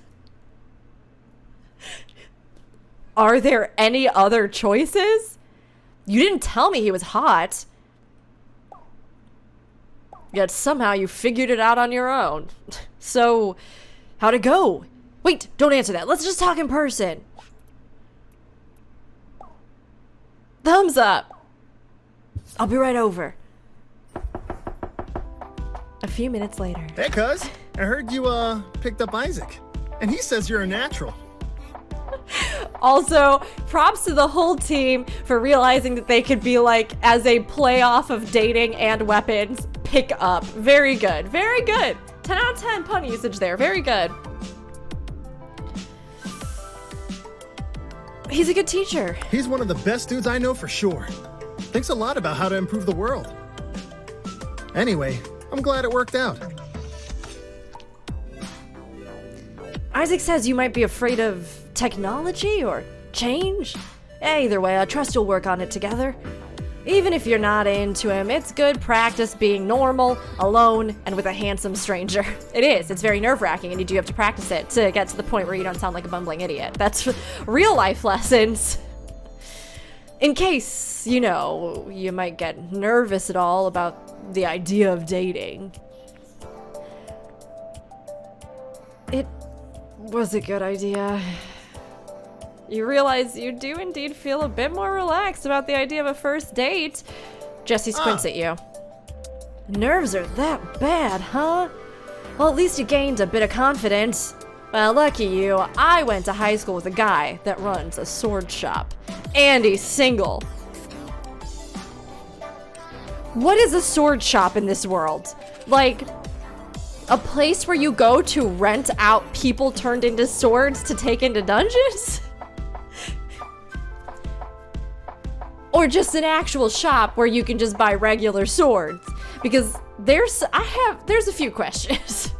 Speaker 1: Are there any other choices? You didn't tell me he was hot. Yet somehow you figured it out on your own. So, how'd it go? Wait, don't answer that. Let's just talk in person. Thumbs up. I'll be right over. A few minutes later.
Speaker 2: Hey, cuz. I heard you, picked up Isaac. And he says you're a natural.
Speaker 1: Also, props to the whole team for realizing that they could be like, as a playoff of dating and weapons, pick up. Very good. Very good. 10 out of 10 pun usage there. Very good. He's a good teacher.
Speaker 2: He's one of the best dudes I know for sure. Thinks a lot about how to improve the world. Anyway, I'm glad it worked out.
Speaker 1: Isaac says you might be afraid of technology or change. Either way, I trust you'll work on it together. Even if you're not into him, it's good practice being normal, alone, and with a handsome stranger. It is. It's very nerve-wracking, and you do have to practice it to get to the point where you don't sound like a bumbling idiot. That's real life lessons. In case, you know, you might get nervous at all about the idea of dating. It was a good idea. You realize you do indeed feel a bit more relaxed about the idea of a first date. Jesse squints at you. Nerves are that bad, huh? Well, at least you gained a bit of confidence. Well, lucky you, I went to high school with a guy that runs a sword shop. And he's single. What is a sword shop in this world? Like, a place where you go to rent out people turned into swords to take into dungeons? Or just an actual shop where you can just buy regular swords? Because there's a few questions.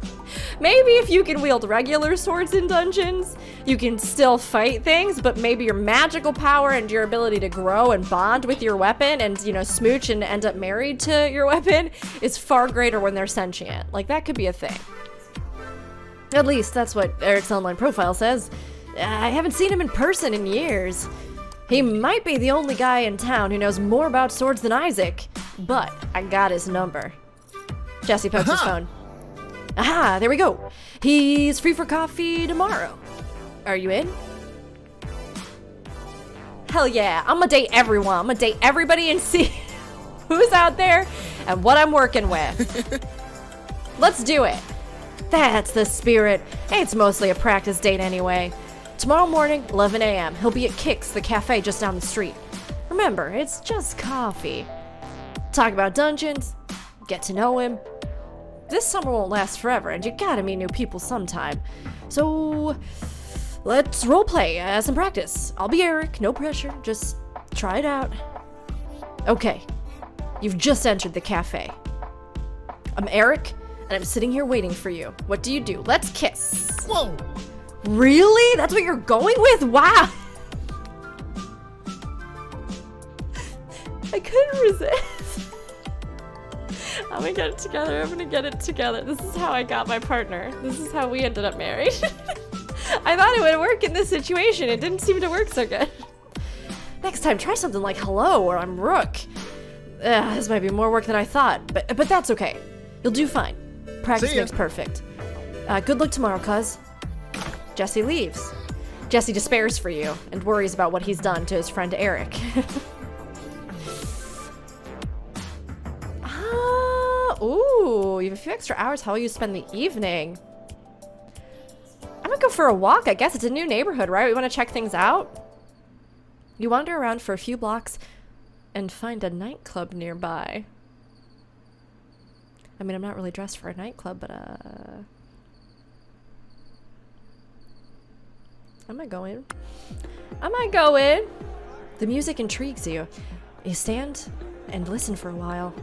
Speaker 1: Maybe if you can wield regular swords in dungeons, you can still fight things, but maybe your magical power and your ability to grow and bond with your weapon and, you know, smooch and end up married to your weapon is far greater when they're sentient. Like, that could be a thing. At least that's what Eric's online profile says. I haven't seen him in person in years. He might be the only guy in town who knows more about swords than Isaac, but I got his number. Jesse pokes his phone. Aha, there we go. He's free for coffee tomorrow. Are you in? Hell yeah, I'm gonna date everyone. I'm gonna date everybody and see who's out there and what I'm working with. Let's do it. That's the spirit. It's mostly a practice date anyway. Tomorrow morning, 11 a.m. He'll be at Kix, the cafe just down the street. Remember, it's just coffee. Talk about dungeons, get to know him. This summer won't last forever, and you gotta meet new people sometime. So, let's roleplay as some practice. I'll be Eric, no pressure, just try it out. Okay, you've just entered the cafe. I'm Eric, and I'm sitting here waiting for you. What do you do? Let's kiss.
Speaker 2: Whoa!
Speaker 1: Really? That's what you're going with? Wow! I couldn't resist. I'm gonna get it together. I'm gonna get it together. This is how I got my partner. This is how we ended up married. I thought it would work in this situation. It didn't seem to work so good. Next time, try something like hello or I'm Rook. This might be more work than I thought, but that's okay. You'll do fine. Practice makes perfect. Good luck tomorrow, cuz. Jesse leaves. Jesse despairs for you and worries about what he's done to his friend Eric. Ooh, you have a few extra hours. How will you spend the evening? I'm gonna go for a walk, I guess. It's a new neighborhood, right? We want to check things out. You wander around for a few blocks and find a nightclub nearby. I mean, I'm not really dressed for a nightclub, but I might go in. I might go in. The music intrigues you. You stand and listen for a while.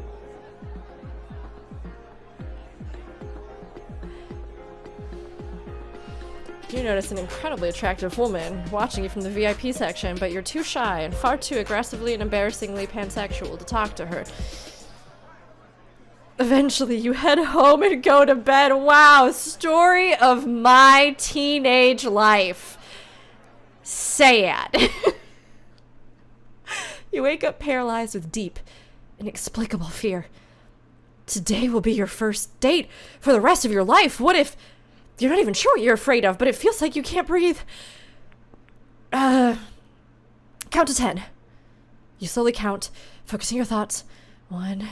Speaker 1: You notice an incredibly attractive woman watching you from the VIP section, but you're too shy and far too aggressively and embarrassingly pansexual to talk to her. Eventually, you head home and go to bed. Wow, story of my teenage life. Sad. You wake up paralyzed with deep, inexplicable fear. Today will be your first date for the rest of your life. What if You're not even sure what you're afraid of, but it feels like you can't breathe. Count to 10. You slowly count, focusing your thoughts. 1,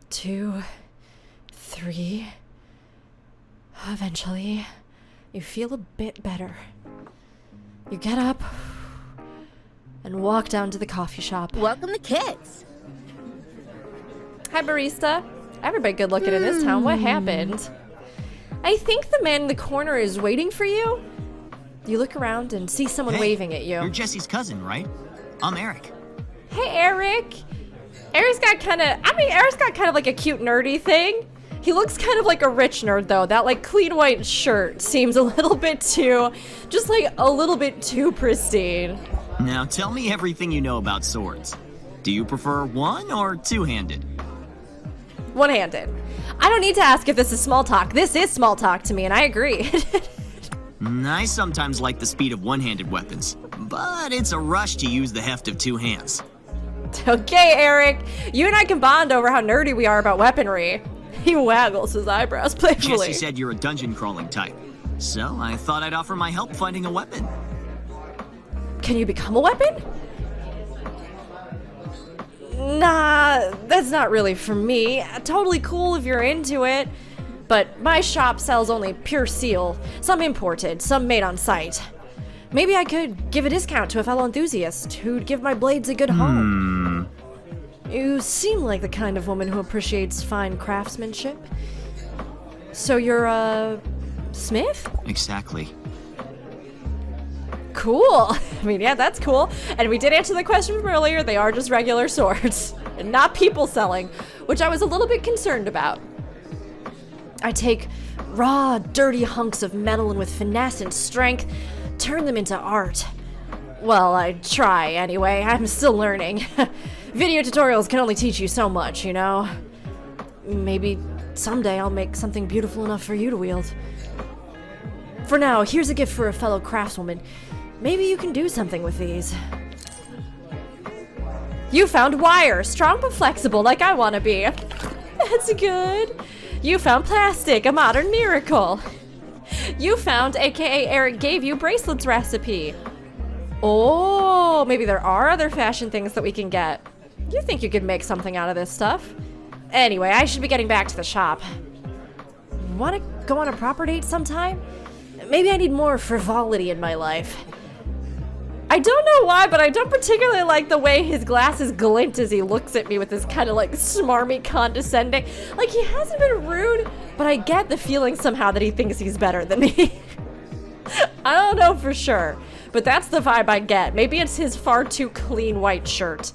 Speaker 1: 2, 3. Eventually, you feel a bit better. You get up and walk down to the coffee shop.
Speaker 5: Welcome to Kids.
Speaker 1: Hi, barista. Everybody good looking in this town. What happened? I think the man in the corner is waiting for you. You look around and see someone waving at you.
Speaker 6: You're Jesse's cousin, right? I'm Eric.
Speaker 1: Hey, Eric. Eric's got kind of like a cute nerdy thing. He looks kind of like a rich nerd, though. That, like, clean white shirt seems a little bit too, just like a little bit too pristine.
Speaker 6: Now tell me everything you know about swords. Do you prefer one or two-handed?
Speaker 1: One-handed. I don't need to ask if this is small talk. This is small talk to me, and I agree.
Speaker 6: I sometimes like the speed of one-handed weapons, but it's a rush to use the heft of two hands.
Speaker 1: Okay, Eric. You and I can bond over how nerdy we are about weaponry. He waggles his eyebrows playfully.
Speaker 6: Jesse said you're a dungeon-crawling type, so I thought I'd offer my help finding a weapon.
Speaker 1: Can you become a weapon? Nah, that's not really for me. Totally cool if you're into it. But my shop sells only pure steel. Some imported, some made on site. Maybe I could give a discount to a fellow enthusiast who'd give my blades a good home. You seem like the kind of woman who appreciates fine craftsmanship. So you're a smith?
Speaker 6: Exactly.
Speaker 1: Cool. I mean, yeah, that's cool. And we did answer the question from earlier. They are just regular swords and not people selling, which I was a little bit concerned about. I take raw, dirty hunks of metal and with finesse and strength, turn them into art. Well, I try anyway. I'm still learning. Video tutorials can only teach you so much, you know? Maybe someday I'll make something beautiful enough for you to wield. For now, here's a gift for a fellow craftswoman. Maybe you can do something with these. You found wire, strong but flexible like I want to be. That's good. You found plastic, a modern miracle. You found, aka Eric gave you, bracelets recipe. Oh, maybe there are other fashion things that we can get. You think you could make something out of this stuff? Anyway, I should be getting back to the shop. Want to go on a proper date sometime? Maybe I need more frivolity in my life. I don't know why, but I don't particularly like the way his glasses glint as he looks at me with this kind of like smarmy condescending. Like, he hasn't been rude, but I get the feeling somehow that he thinks he's better than me. I don't know for sure, but that's the vibe I get. Maybe it's his far too clean white shirt.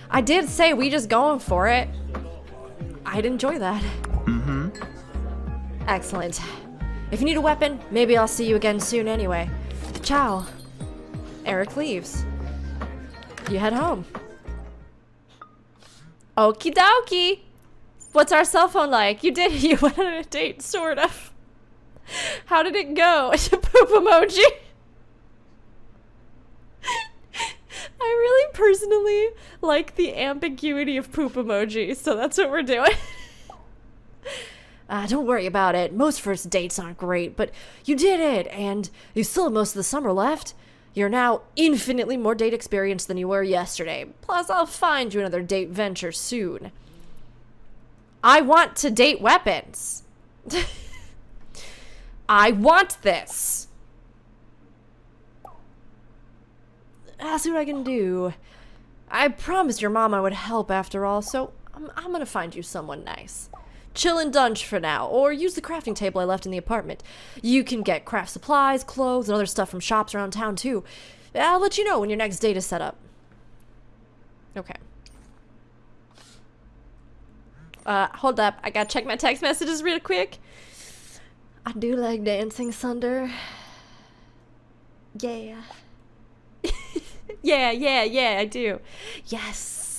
Speaker 1: I did say we just going for it. I'd enjoy that. Excellent. If you need a weapon, maybe I'll see you again soon anyway. Ciao. Eric leaves. You head home. Okie dokie. What's our cell phone like? You went on a date, sort of. How did it go? Poop emoji. I really personally like the ambiguity of poop emojis, so that's what we're doing. Don't worry about it. Most first dates aren't great, but you did it, and you still have most of the summer left. You're now infinitely more date experienced than you were yesterday. Plus, I'll find you another date venture soon. I want to date weapons. I want this. I'll see what I can do. I promised your mom I would help after all, so I'm gonna find you someone nice. Chill and dunge for now, or use the crafting table I left in the apartment. You can get craft supplies, clothes, and other stuff from shops around town, too. I'll let you know when your next date is set up. Okay. Hold up. I gotta check my text messages real quick. I do like dancing, Sunder. Yeah. Yeah, I do. Yes.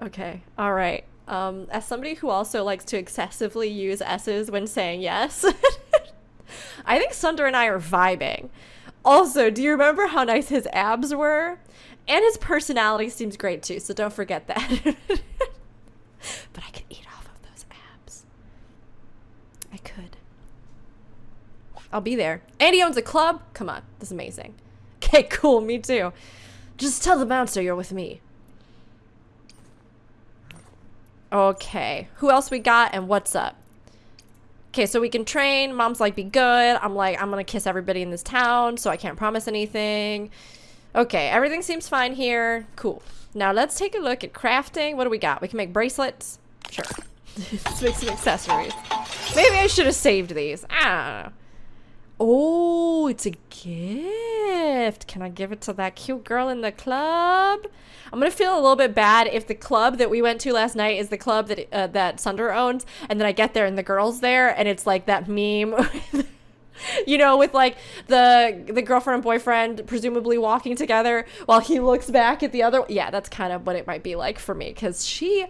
Speaker 1: Okay, all right. As somebody who also likes to excessively use S's when saying yes, I think Sunder and I are vibing. Also, do you remember how nice his abs were? And his personality seems great too, so don't forget that. But I could eat off of those abs. I could. I'll be there. And he owns a club? Come on, this is amazing. Okay, cool, me too. Just tell the bouncer you're with me. Okay, who else we got and what's up? Okay, so we can train. Mom's like, be good. I'm like, I'm gonna kiss everybody in this town, so I can't promise anything. Okay, everything seems fine here. Cool. Now let's take a look at crafting. What do we got? We can make bracelets. Sure. Let's make some accessories. Maybe I should have saved these. I don't know. Oh, it's a gift. Can I give it to that cute girl in the club? I'm gonna feel a little bit bad if the club that we went to last night is the club that that Sunder owns, and then I get there and the girl's there, and it's like that meme, you know, with like the girlfriend and boyfriend presumably walking together while he looks back at the other. Yeah, that's kind of what it might be like for me, because she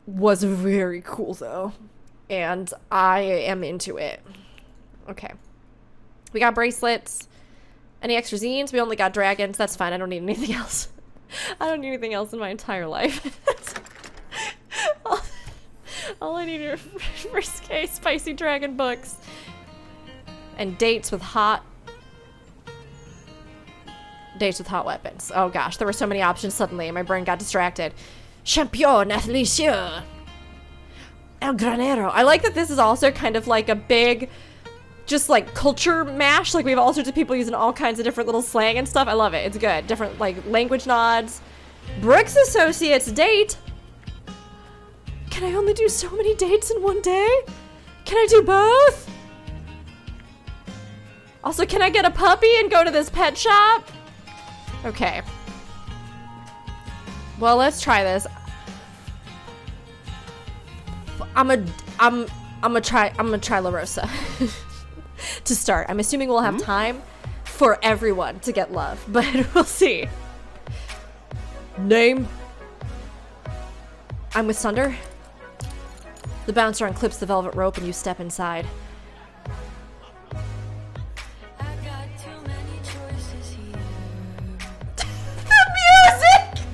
Speaker 1: was very cool though, and I am into it. Okay, we got bracelets. Any extra zines? We only got dragons. That's fine. I don't need anything else. I don't need anything else in my entire life. all I need are risque spicy dragon books. And dates with hot weapons. Oh gosh, there were so many options suddenly and my brain got distracted. Champion Athletieux. El Granero. I like that this is also kind of like a big just like culture mash. Like we have all sorts of people using all kinds of different little slang and stuff. I love it. It's good. Different like language nods. Brooks Associates date. Can I only do so many dates in one day? Can I do both? Also, can I get a puppy and go to this pet shop? Okay. Well, let's try this. I'm gonna try La Rosa. To start. I'm assuming we'll have time for everyone to get love, but we'll see. Name? I'm with Sunder. The bouncer unclips the velvet rope and you step inside. The music!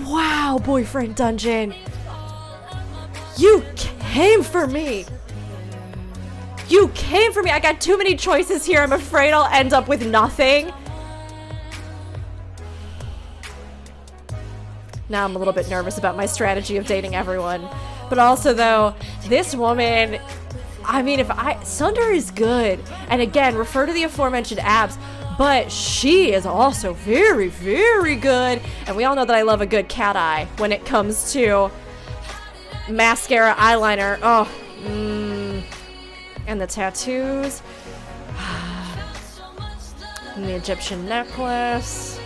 Speaker 1: Wow, boyfriend dungeon. You came for me. You came for me. I got too many choices here. I'm afraid I'll end up with nothing. Now I'm a little bit nervous about my strategy of dating everyone. But also though, this woman, I mean, Sunder is good. And again, refer to the aforementioned abs. But she is also very, very good. And we all know that I love a good cat eye when it comes to mascara, eyeliner. Oh, and the tattoos. And the Egyptian necklace.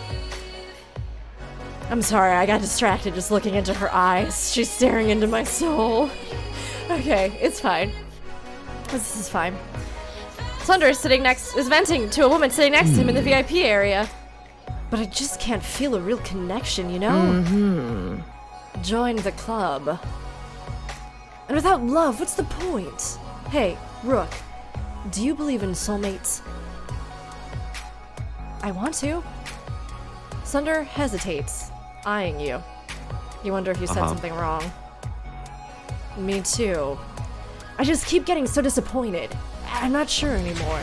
Speaker 1: I'm sorry, I got distracted just looking into her eyes. She's staring into my soul. Okay, it's fine. This is fine. Sunder is venting to a woman sitting next to him in the VIP area. But I just can't feel a real connection, you know? Join the club. And without love, what's the point? Hey, Rook, do you believe in soulmates? I want to. Sunder hesitates, eyeing you. You wonder if you said something wrong. Me too. I just keep getting so disappointed. I'm not sure anymore.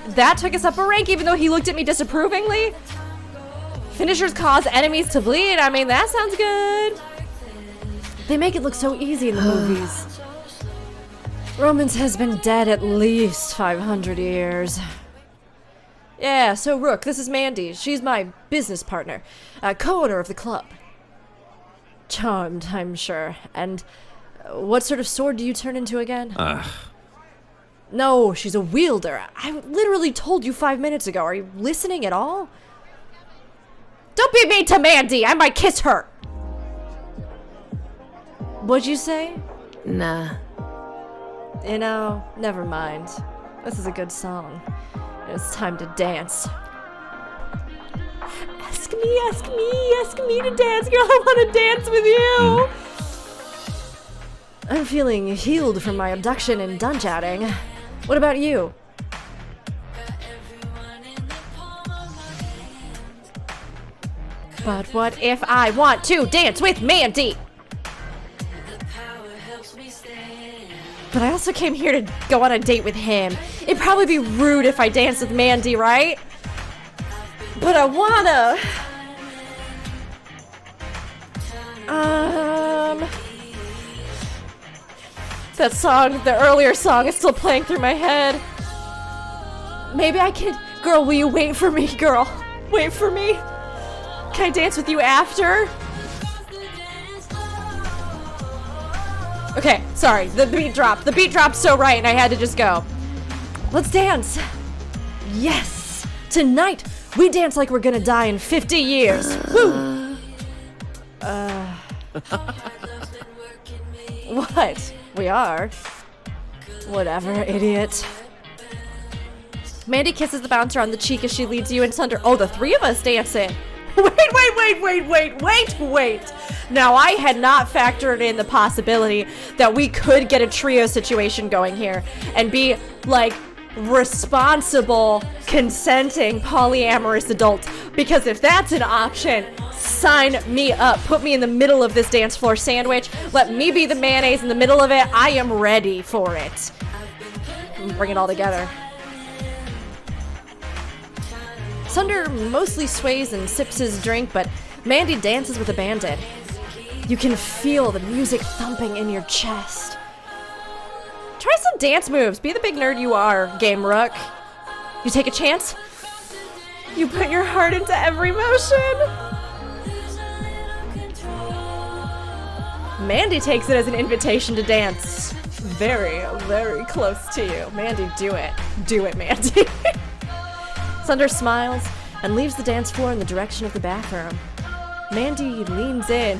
Speaker 1: That took us up a rank even though he looked at me disapprovingly. Finishers cause enemies to bleed. I mean, that sounds good. They make it look so easy in the movies. Romans has been dead at least 500 years. Yeah, so Rook, this is Mandy. She's my business partner, co-owner of the club. Charmed, I'm sure. And what sort of sword do you turn into again? No, she's a wielder. I literally told you 5 minutes ago. Are you listening at all? Don't be mean to Mandy. I might kiss her. What'd you say?
Speaker 5: Nah.
Speaker 1: You know, never mind. This is a good song. It's time to dance. Ask me to dance, girl. I want to dance with you. I'm feeling healed from my abduction and done chatting. What about you? But what if I want to dance with Mandy? But I also came here to go on a date with him. It'd probably be rude if I danced with Mandy, right? But I wanna. That song, the earlier song, is still playing through my head. Maybe I can. Girl, will you wait for me, girl? Wait for me. Can I dance with you after? Okay, sorry, the beat dropped. The beat dropped so right and I had to just go. Let's dance. Yes! Tonight, we dance like we're gonna die in 50 years. Woo! What? We are? Whatever, idiot. Mandy kisses the bouncer on the cheek as she leads you and Sunder. Oh, the three of us dancing. Wait. Now, I had not factored in the possibility that we could get a trio situation going here and be, like, responsible, consenting, polyamorous adults. Because if that's an option, sign me up. Put me in the middle of this dance floor sandwich. Let me be the mayonnaise in the middle of it. I am ready for it. Bring it all together. Sunder mostly sways and sips his drink, but Mandy dances with abandon. You can feel the music thumping in your chest. Try some dance moves. Be the big nerd you are, Game Rook. You take a chance. You put your heart into every motion. Mandy takes it as an invitation to dance. Very, very close to you. Mandy, do it. Do it, Mandy. Sunder smiles and leaves the dance floor in the direction of the bathroom. Mandy leans in,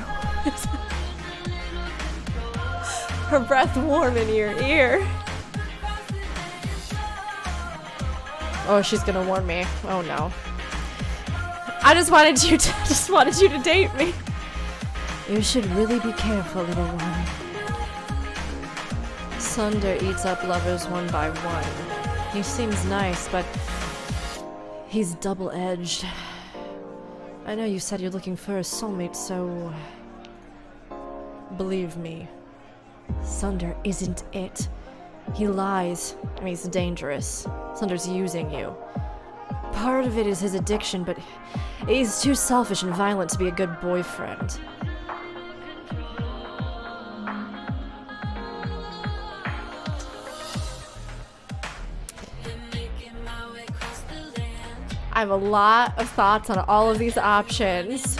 Speaker 1: her breath warm in your ear. Oh, she's gonna warn me. Oh no. I just wanted you to date me. You should really be careful, little one. Sunder eats up lovers one by one. He seems nice, but he's double-edged. I know you said you're looking for a soulmate, so believe me, Sunder isn't it. He lies, and he's dangerous. Sunder's using you. Part of it is his addiction, but he's too selfish and violent to be a good boyfriend. I have a lot of thoughts on all of these options.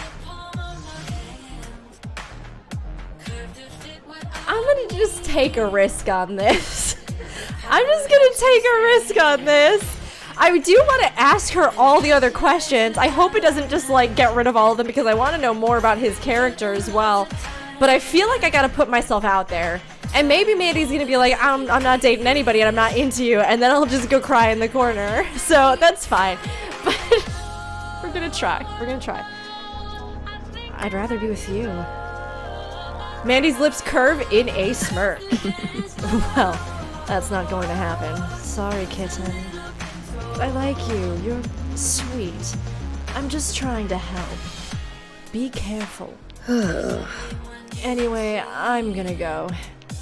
Speaker 1: I'm gonna just take a risk on this. I'm just gonna take a risk on this. I do want to ask her all the other questions. I hope it doesn't just like get rid of all of them because I want to know more about his character as well. But I feel like I gotta put myself out there. And maybe Mandy's gonna be like, I'm not dating anybody and I'm not into you, and then I'll just go cry in the corner. So that's fine. But we're gonna try. I'd rather be with you. Mandy's lips curve in a smirk. Well, that's not going to happen. Sorry, kitten. I like you. You're sweet. I'm just trying to help. Be careful. Anyway, I'm gonna go.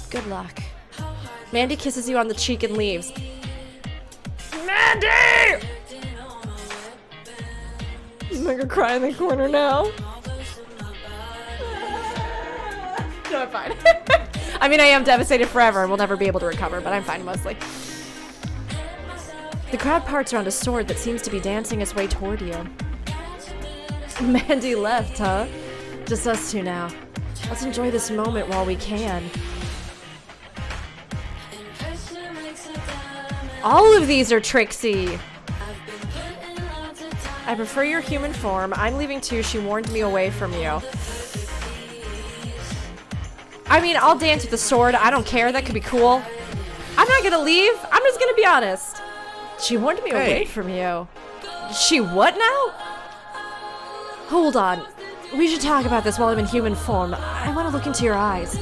Speaker 1: Good luck. Mandy kisses you on the cheek and leaves. Mandy! I'm gonna cry in the corner now. No, I'm fine. I mean, I am devastated forever and will never be able to recover, but I'm fine mostly. The crowd parts around a sword that seems to be dancing its way toward you. Mandy left, huh? Just us two now. Let's enjoy this moment while we can. All of these are tricksy. I prefer your human form. I'm leaving too. She warned me away from you. I mean, I'll dance with the sword. I don't care. That could be cool. I'm not gonna leave. I'm just gonna be honest. She warned me away from you. She what now? Hold on. We should talk about this while I'm in human form. I want to look into your eyes.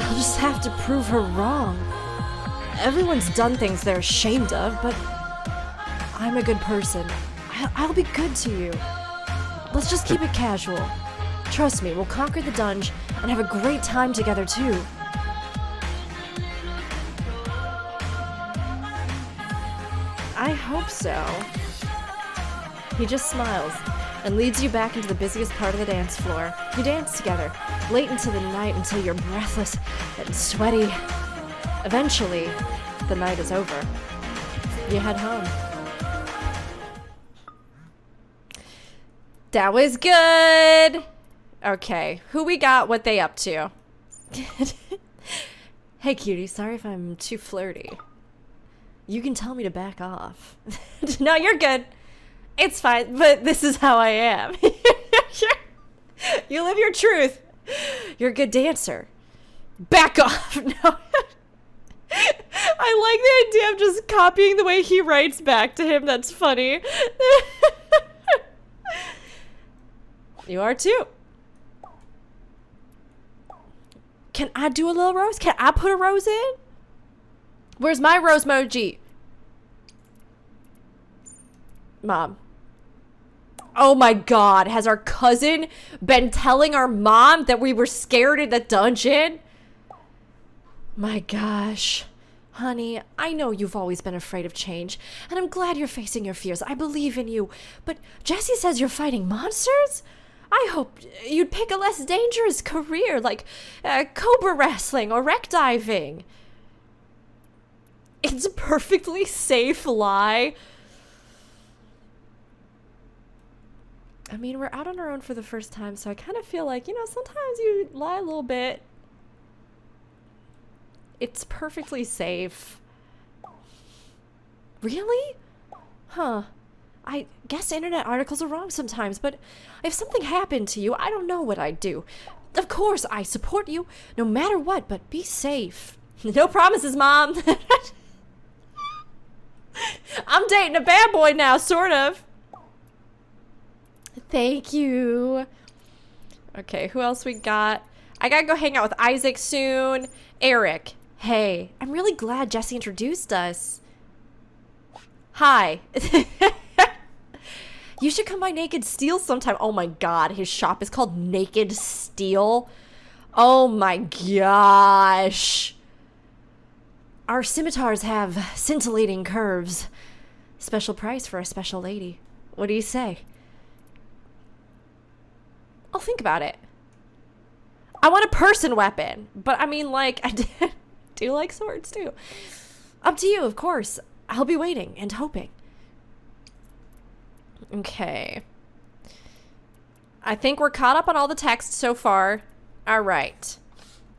Speaker 1: I'll just have to prove her wrong. Everyone's done things they're ashamed of, but I'm a good person. I'll be good to you. Let's just keep it casual. Trust me, we'll conquer the dungeon and have a great time together too. I hope so. He just smiles and leads you back into the busiest part of the dance floor. You dance together, late into the night until you're breathless and sweaty. Eventually, the night is over. You head home. That was good! Okay, who we got, what they up to? Hey cutie, sorry if I'm too flirty. You can tell me to back off. No, you're good. It's fine, but this is how I am. You live your truth. You're a good dancer. Back off. No. I like the idea of just copying the way he writes back to him. That's funny. You are too. Can I do a little rose? Can I put a rose in? Where's my rose emoji? Mom. Oh my god, has our cousin been telling our mom that we were scared in the dungeon? My gosh. Honey, I know you've always been afraid of change, and I'm glad you're facing your fears. I believe in you. But Jesse says you're fighting monsters? I hope you'd pick a less dangerous career, like cobra wrestling or wreck diving. It's a perfectly safe lie. I mean, we're out on our own for the first time, so I kind of feel like, you know, sometimes you lie a little bit. It's perfectly safe. Really? Huh. I guess internet articles are wrong sometimes, but if something happened to you, I don't know what I'd do. Of course, I support you, no matter what, but be safe. No promises, Mom. I'm dating a bad boy now, sort of. Thank you. Okay, who else we got? I gotta go hang out with Isaac soon. Eric. Hey, I'm really glad Jesse introduced us. Hi. You should come by Naked Steel sometime. Oh my god, his shop is called Naked Steel. Oh my gosh. Our scimitars have scintillating curves. Special price for a special lady. What do you say? I'll think about it. I want a person weapon, but I mean, like, I do like swords too. Up to you, of course. I'll be waiting and hoping. Okay. I think we're caught up on all the text so far. All right.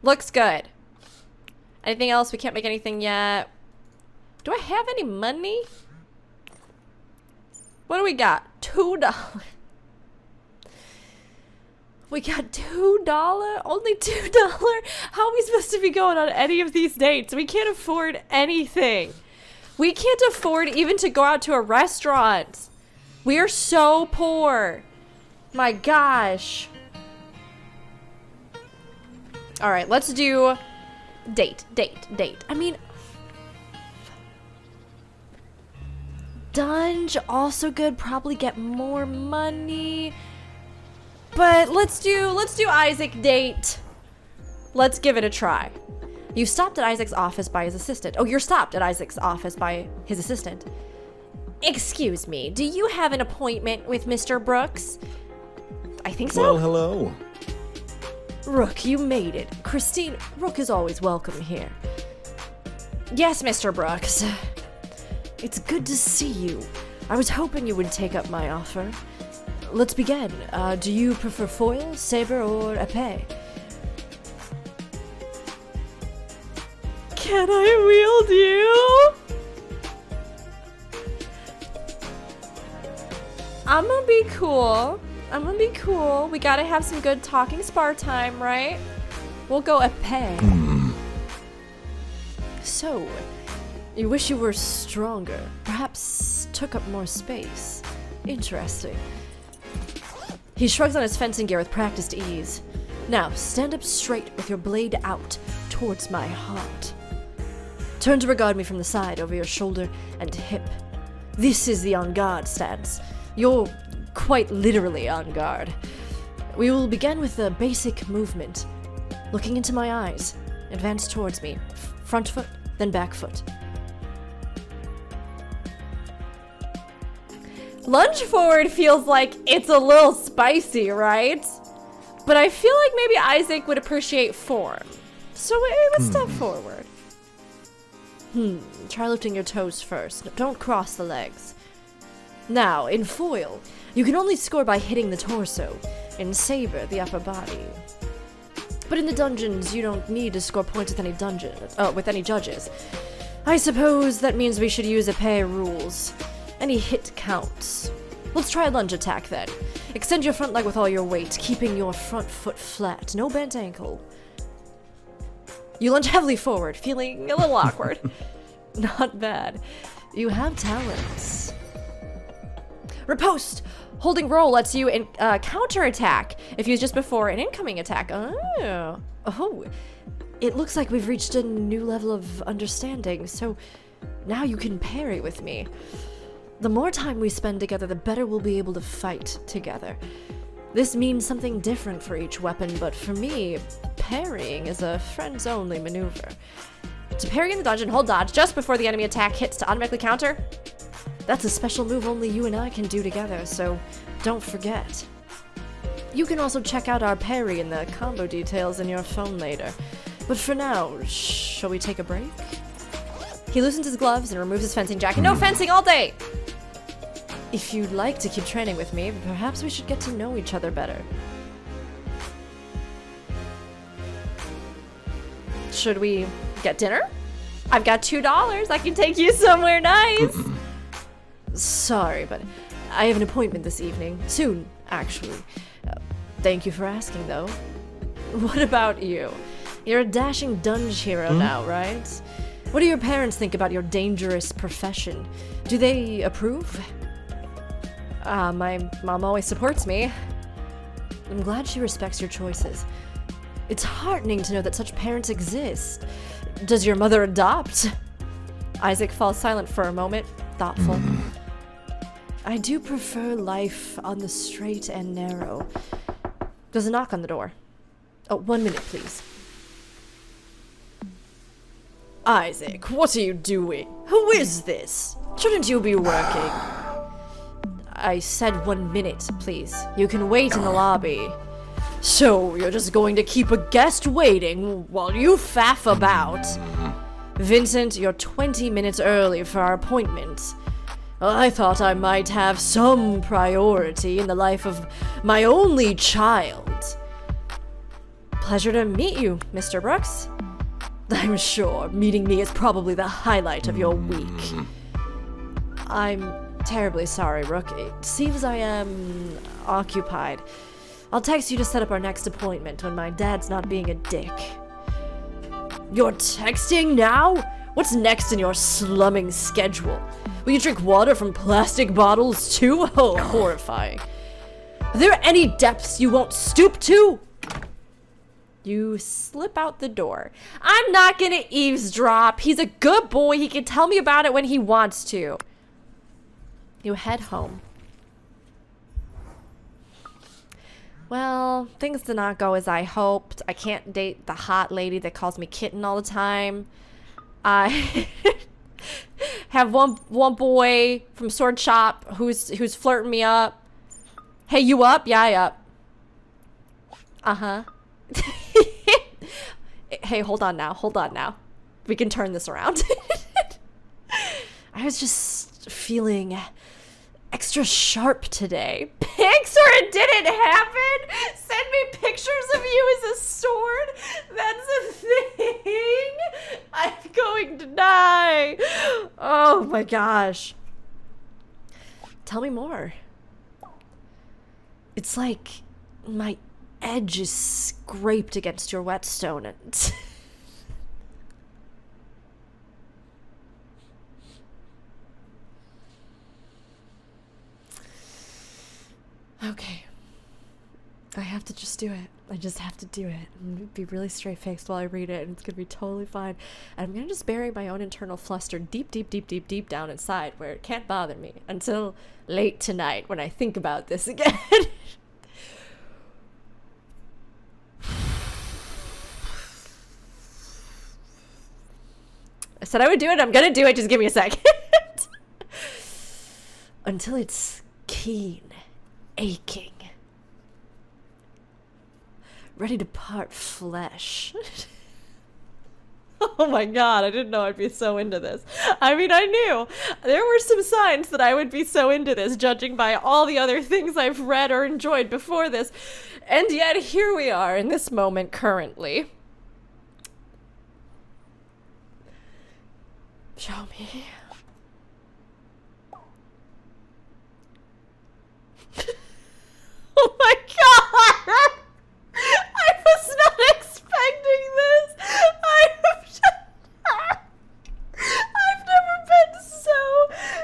Speaker 1: Looks good. Anything else? We can't make anything yet. Do I have any money? What do we got? $2. We got $2? Only $2? How are we supposed to be going on any of these dates? We can't afford anything. We can't afford even to go out to a restaurant. We are so poor. My gosh. All right, let's do date. I mean, Dunge, also good. Probably get more money. But let's do Isaac date. Let's give it a try. You stopped at Isaac's office by his assistant. Oh, you're stopped at Isaac's office by his assistant. Excuse me, do you have an appointment with Mr. Brooks? I think so.
Speaker 3: Well, hello.
Speaker 1: Rook, you made it. Christine, Rook is always welcome here. Yes, Mr. Brooks. It's good to see you. I was hoping you would take up my offer. Let's begin. Do you prefer foil, saber, or épée? Can I wield you? I'm gonna be cool. We gotta have some good talking spar time, right? We'll go épée. So, you wish you were stronger. Perhaps took up more space. Interesting. He shrugs on his fencing gear with practiced ease. Now, stand up straight with your blade out. towards my heart. Turn to regard me from the side, over your shoulder and hip. This is the on guard stance. You're quite literally on guard. We will begin with a basic movement. Looking into my eyes, advance towards me. Front foot, then back foot. Lunge forward feels like it's a little spicy, right? But I feel like maybe Isaac would appreciate form. So let's step forward. Try lifting your toes first. Don't cross the legs. Now, in foil, you can only score by hitting the torso. In saber, the upper body. But in the dungeons, you don't need to score points with any judges. I suppose that means we should use a pair rules. Any hit counts. Let's try a lunge attack then. Extend your front leg with all your weight, keeping your front foot flat. No bent ankle. You lunge heavily forward, feeling a little awkward. Not bad. You have talents. Riposte! Holding roll lets you counterattack if used just before an incoming attack. Oh. It looks like we've reached a new level of understanding, so now you can parry with me. The more time we spend together, the better we'll be able to fight together. This means something different for each weapon, but for me, parrying is a friends-only maneuver. To parry in the dungeon, hold dodge just before the enemy attack hits to automatically counter. That's a special move only you and I can do together, so don't forget. You can also check out our parry and the combo details in your phone later. But for now, shall we take a break? He loosens his gloves and removes his fencing jacket. No fencing all day! If you'd like to keep training with me, perhaps we should get to know each other better. Should we get dinner? I've got $2. I can take you somewhere nice. Sorry, but I have an appointment this evening. Soon, actually. Thank you for asking, though. What about you? You're a dashing dunge hero now, right? What do your parents think about your dangerous profession? Do they approve? My mom always supports me. I'm glad she respects your choices. It's heartening to know that such parents exist. Does your mother adopt? Isaac falls silent for a moment, thoughtful. I do prefer life on the straight and narrow. There's a knock on the door. Oh, 1 minute, please. Isaac, what are you doing? Who is this? Shouldn't you be working? I said 1 minute, please. You can wait in the lobby. So, you're just going to keep a guest waiting while you faff about? Vincent, you're 20 minutes early for our appointment. I thought I might have some priority in the life of my only child. Pleasure to meet you, Mr. Brooks. I'm sure meeting me is probably the highlight of your week. I'm terribly sorry, Rook. It seems I am occupied. I'll text you to set up our next appointment when my dad's not being a dick. You're texting now? What's next in your slumming schedule? Will you drink water from plastic bottles too? Oh, horrifying. Are there any depths you won't stoop to? You slip out the door. I'm not gonna eavesdrop. He's a good boy. He can tell me about it when he wants to. You head home. Well, things did not go as I hoped. I can't date the hot lady that calls me kitten all the time. I have one boy from Sword Shop who's flirting me up. Hey, you up? Yeah, I up. Uh-huh. Hey, hold on now. We can turn this around. I was just feeling extra sharp today. Pics or it didn't happen? Send me pictures of you as a sword? That's a thing? I'm going to die. Oh my gosh. Tell me more. It's like my edge is scraped against your whetstone and Okay. I have to just do it. I just have to do it. I'm gonna be really straight-faced while I read it, and it's gonna be totally fine. And I'm gonna just bury my own internal fluster deep, deep, deep, deep, deep down inside where it can't bother me until late tonight when I think about this again. I said I would do it. I'm gonna do it. Just give me a second. Until it's keen, aching, ready to part flesh. Oh my god, I didn't know I'd be so into this. I mean, I knew. There were some signs that I would be so into this, judging by all the other things I've read or enjoyed before this. And yet, here we are in this moment currently. Show me. Oh my god! I was not expecting this! I've never been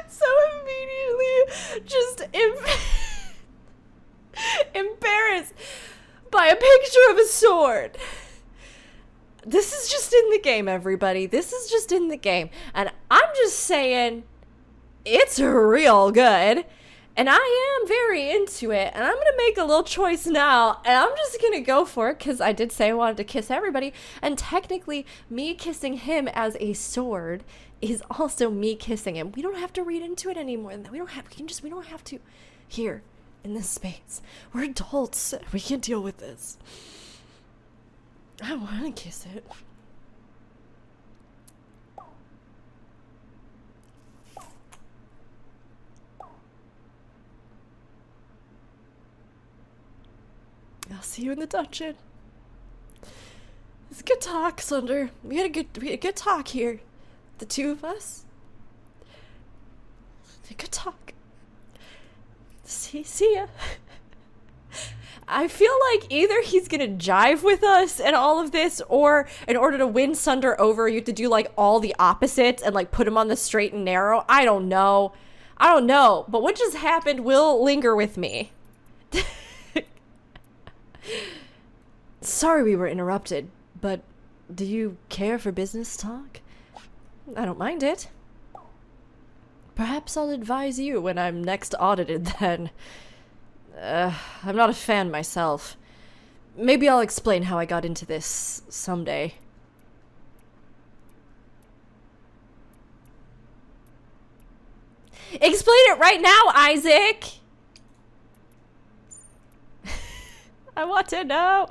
Speaker 1: so immediately just embarrassed by a picture of a sword. This is just in the game, everybody. This is just in the game. And I'm just saying, it's real good. And I am very into it. And I'm going to make a little choice now. And I'm just going to go for it because I did say I wanted to kiss everybody. And technically, me kissing him as a sword is also me kissing him. We don't have to read into it anymore. We don't have to. Here, in this space. We're adults. We can deal with this. I want to kiss it. I'll see you in the dungeon. It's a good talk, Sunder. We had a good talk here. The two of us. A good talk. See ya. I feel like either he's gonna jive with us and all of this, or in order to win Sunder over, you have to do like all the opposites and like put him on the straight and narrow. I don't know. But what just happened will linger with me. Sorry we were interrupted, but do you care for business talk? I don't mind it. Perhaps I'll advise you when I'm next audited then. I'm not a fan myself. Maybe I'll explain how I got into this someday. Explain it right now, Isaac! I want to know.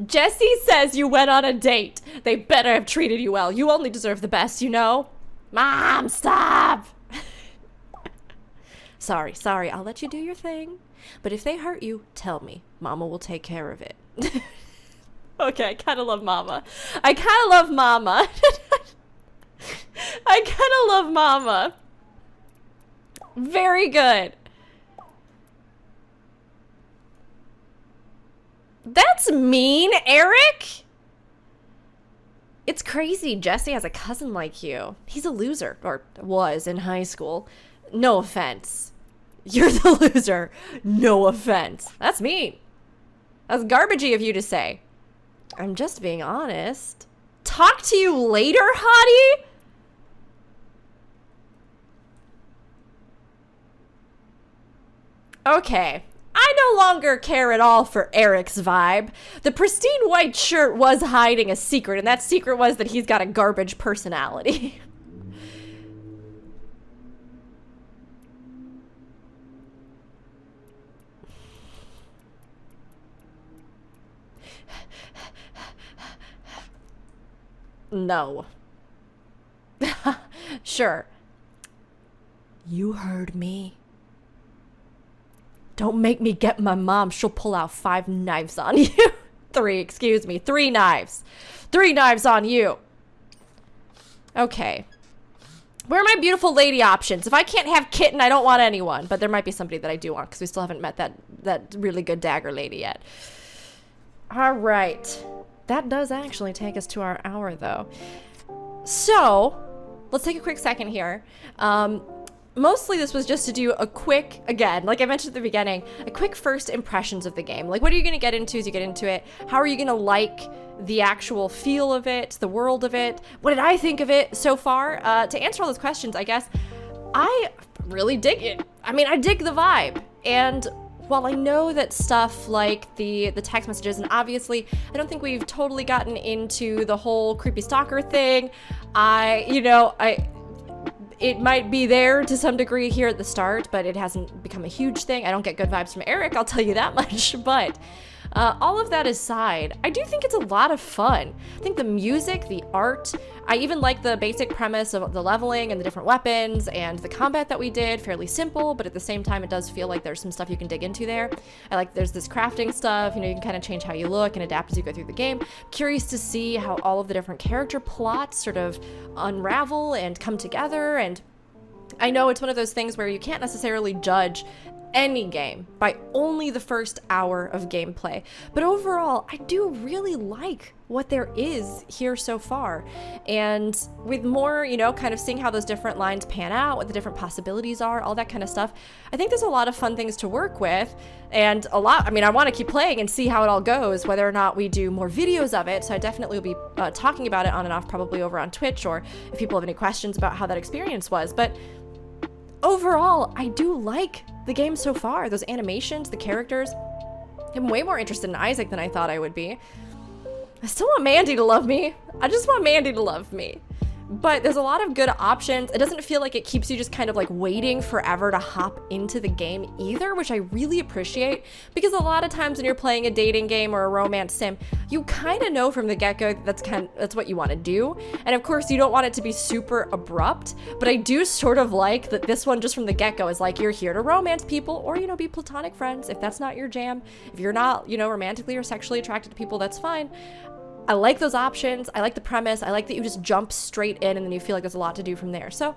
Speaker 1: Jesse says you went on a date. They better have treated you well. You only deserve the best, you know? Mom, stop! Sorry. I'll let you do your thing. But if they hurt you, tell me. Mama will take care of it. Okay, I kind of love Mama. Very good. That's mean, Eric! It's crazy Jesse has a cousin like you. He's a loser, or was in high school. No offense. You're the loser. No offense. That's mean. That's garbagey of you to say. I'm just being honest. Talk to you later, hottie? Okay. I no longer care at all for Eric's vibe. The pristine white shirt was hiding a secret, and that secret was that he's got a garbage personality. No. Sure. You heard me. Don't make me get my mom. She'll pull out 5 knives on you. 3 knives. 3 knives on you. Okay. Where are my beautiful lady options? If I can't have Kitten, I don't want anyone. But there might be somebody that I do want, because we still haven't met that really good dagger lady yet. All right. That does actually take us to our hour, though. So, let's take a quick second here. mostly this was just to do a quick, again, like I mentioned at the beginning, a quick first impressions of the game. Like, what are you going to get into as you get into it? How are you going to like the actual feel of it, the world of it? What did I think of it so far? To answer all those questions, I guess, I really dig it. I mean, I dig the vibe. And while I know that stuff like the text messages, and obviously I don't think we've totally gotten into the whole creepy stalker thing, it might be there to some degree here at the start, but it hasn't become a huge thing. I don't get good vibes from Eric, I'll tell you that much. But all of that aside, I do think it's a lot of fun. I think the music, the art, I even like the basic premise of the leveling and the different weapons and the combat that we did. Fairly simple, but at the same time, it does feel like there's some stuff you can dig into there. I like there's this crafting stuff, you can kind of change how you look and adapt as you go through the game. Curious to see how all of the different character plots sort of unravel and come together. And I know it's one of those things where you can't necessarily judge any game by only the first hour of gameplay, but overall I do really like what there is here so far. And with more, kind of seeing how those different lines pan out, what the different possibilities are, all that kind of stuff, I think there's a lot of fun things to work with. And I want to keep playing and see how it all goes, whether or not we do more videos of it. So I definitely will be talking about it on and off, probably over on Twitch, or if people have any questions about how that experience was. But overall, I do like the game so far. Those animations, the characters. I'm way more interested in Isaac than I thought I would be. I still want Mandy to love me. I just want Mandy to love me. But there's a lot of good options. It doesn't feel like it keeps you just kind of like waiting forever to hop into the game either, which I really appreciate, because a lot of times when you're playing a dating game or a romance sim, you kind of know from the get-go that's what you want to do. And of course, you don't want it to be super abrupt, but I do sort of like that this one just from the get-go is like, you're here to romance people or, be platonic friends. If that's not your jam, if you're not, romantically or sexually attracted to people, that's fine. I like those options. I like the premise. I like that you just jump straight in and then you feel like there's a lot to do from there. So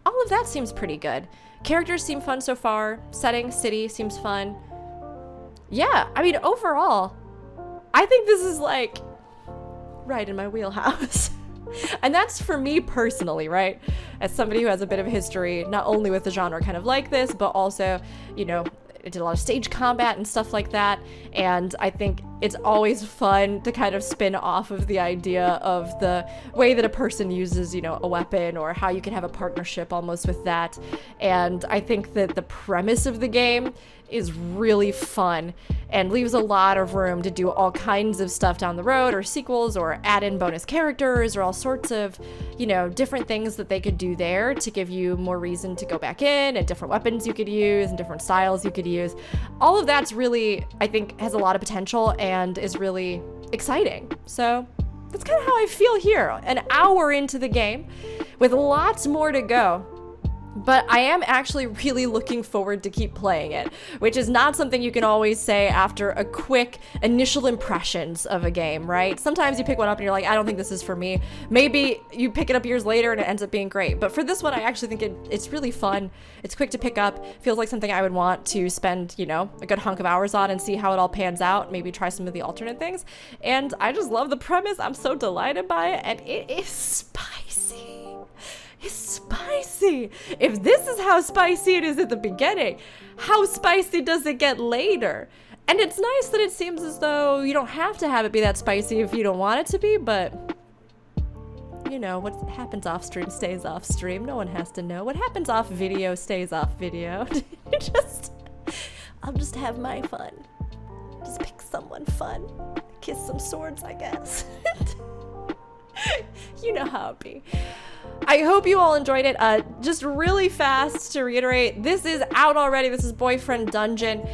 Speaker 1: all of that seems pretty good. Characters seem fun so far. Setting, city seems fun. Yeah, I mean, overall, I think this is like right in my wheelhouse. And that's for me personally, right? As somebody who has a bit of a history, not only with the genre kind of like this, but also, I did a lot of stage combat and stuff like that, and I think it's always fun to kind of spin off of the idea of the way that a person uses, a weapon, or how you can have a partnership almost with that. And I think that the premise of the game is really fun and leaves a lot of room to do all kinds of stuff down the road, or sequels, or add in bonus characters, or all sorts of, different things that they could do there to give you more reason to go back in, and different weapons you could use and different styles you could use. All of that's really, I think, has a lot of potential and is really exciting. So that's kind of how I feel here, an hour into the game with lots more to go. But I am actually really looking forward to keep playing it, which is not something you can always say after a quick initial impressions of a game, right? Sometimes you pick one up and you're like, I don't think this is for me. Maybe you pick it up years later and it ends up being great. But for this one, I actually think it's really fun. It's quick to pick up. Feels like something I would want to spend, a good hunk of hours on and see how it all pans out. Maybe try some of the alternate things. And I just love the premise. I'm so delighted by it. And it is spicy. It's spicy. If this is how spicy it is at the beginning, how spicy does it get later? And it's nice that it seems as though you don't have to have it be that spicy if you don't want it to be, but what happens off stream stays off stream. No one has to know. What happens off video stays off video. I'll just have my fun. Just pick someone fun. Kiss some swords, I guess. You know how it be. I hope you all enjoyed it. Just really fast to reiterate, this is out already. This is Boyfriend Dungeon.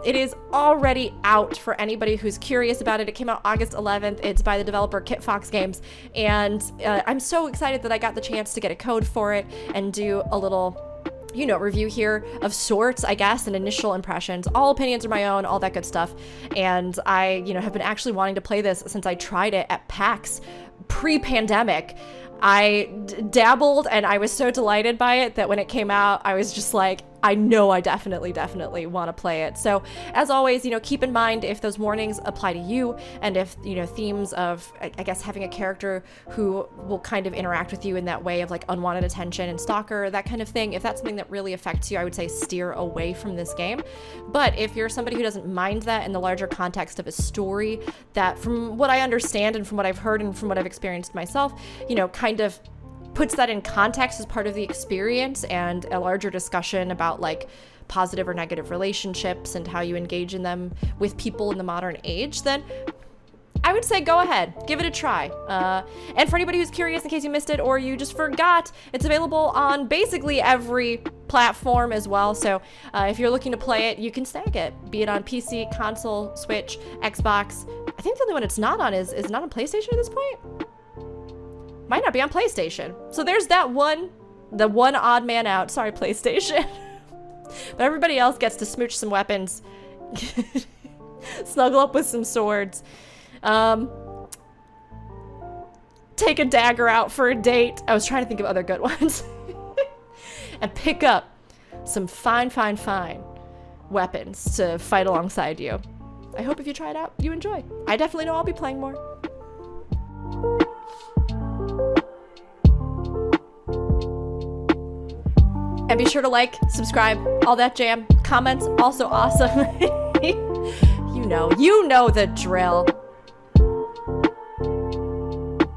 Speaker 1: It is already out for anybody who's curious about it. It came out August 11th. It's by the developer Kitfox Games. And I'm so excited that I got the chance to get a code for it and do a little review here of sorts, I guess, and initial impressions. All opinions are my own, all that good stuff. And I, have been actually wanting to play this since I tried it at PAX pre-pandemic. I dabbled and I was so delighted by it that when it came out, I was just like, I know I definitely want to play it. So as always, keep in mind if those warnings apply to you, and if, themes of, I guess, having a character who will kind of interact with you in that way of like unwanted attention and stalker, that kind of thing. If that's something that really affects you, I would say steer away from this game. But if you're somebody who doesn't mind that in the larger context of a story that, from what I understand and from what I've heard and from what I've experienced myself, kind of puts that in context as part of the experience and a larger discussion about like positive or negative relationships and how you engage in them with people in the modern age, then I would say go ahead, give it a try. And for anybody who's curious, in case you missed it or you just forgot, it's available on basically every platform as well. So if you're looking to play it, you can snag it, be it on PC, console, Switch, Xbox. I think the only one it's not on is not on PlayStation at this point. Might not be on PlayStation. So there's the one odd man out. Sorry, PlayStation. But everybody else gets to smooch some weapons, snuggle up with some swords, take a dagger out for a date. I was trying to think of other good ones. And pick up some fine weapons to fight alongside you. I hope if you try it out, you enjoy. I definitely know I'll be playing more. And be sure to like, subscribe, all that jam. Comments, also awesome. You know the drill.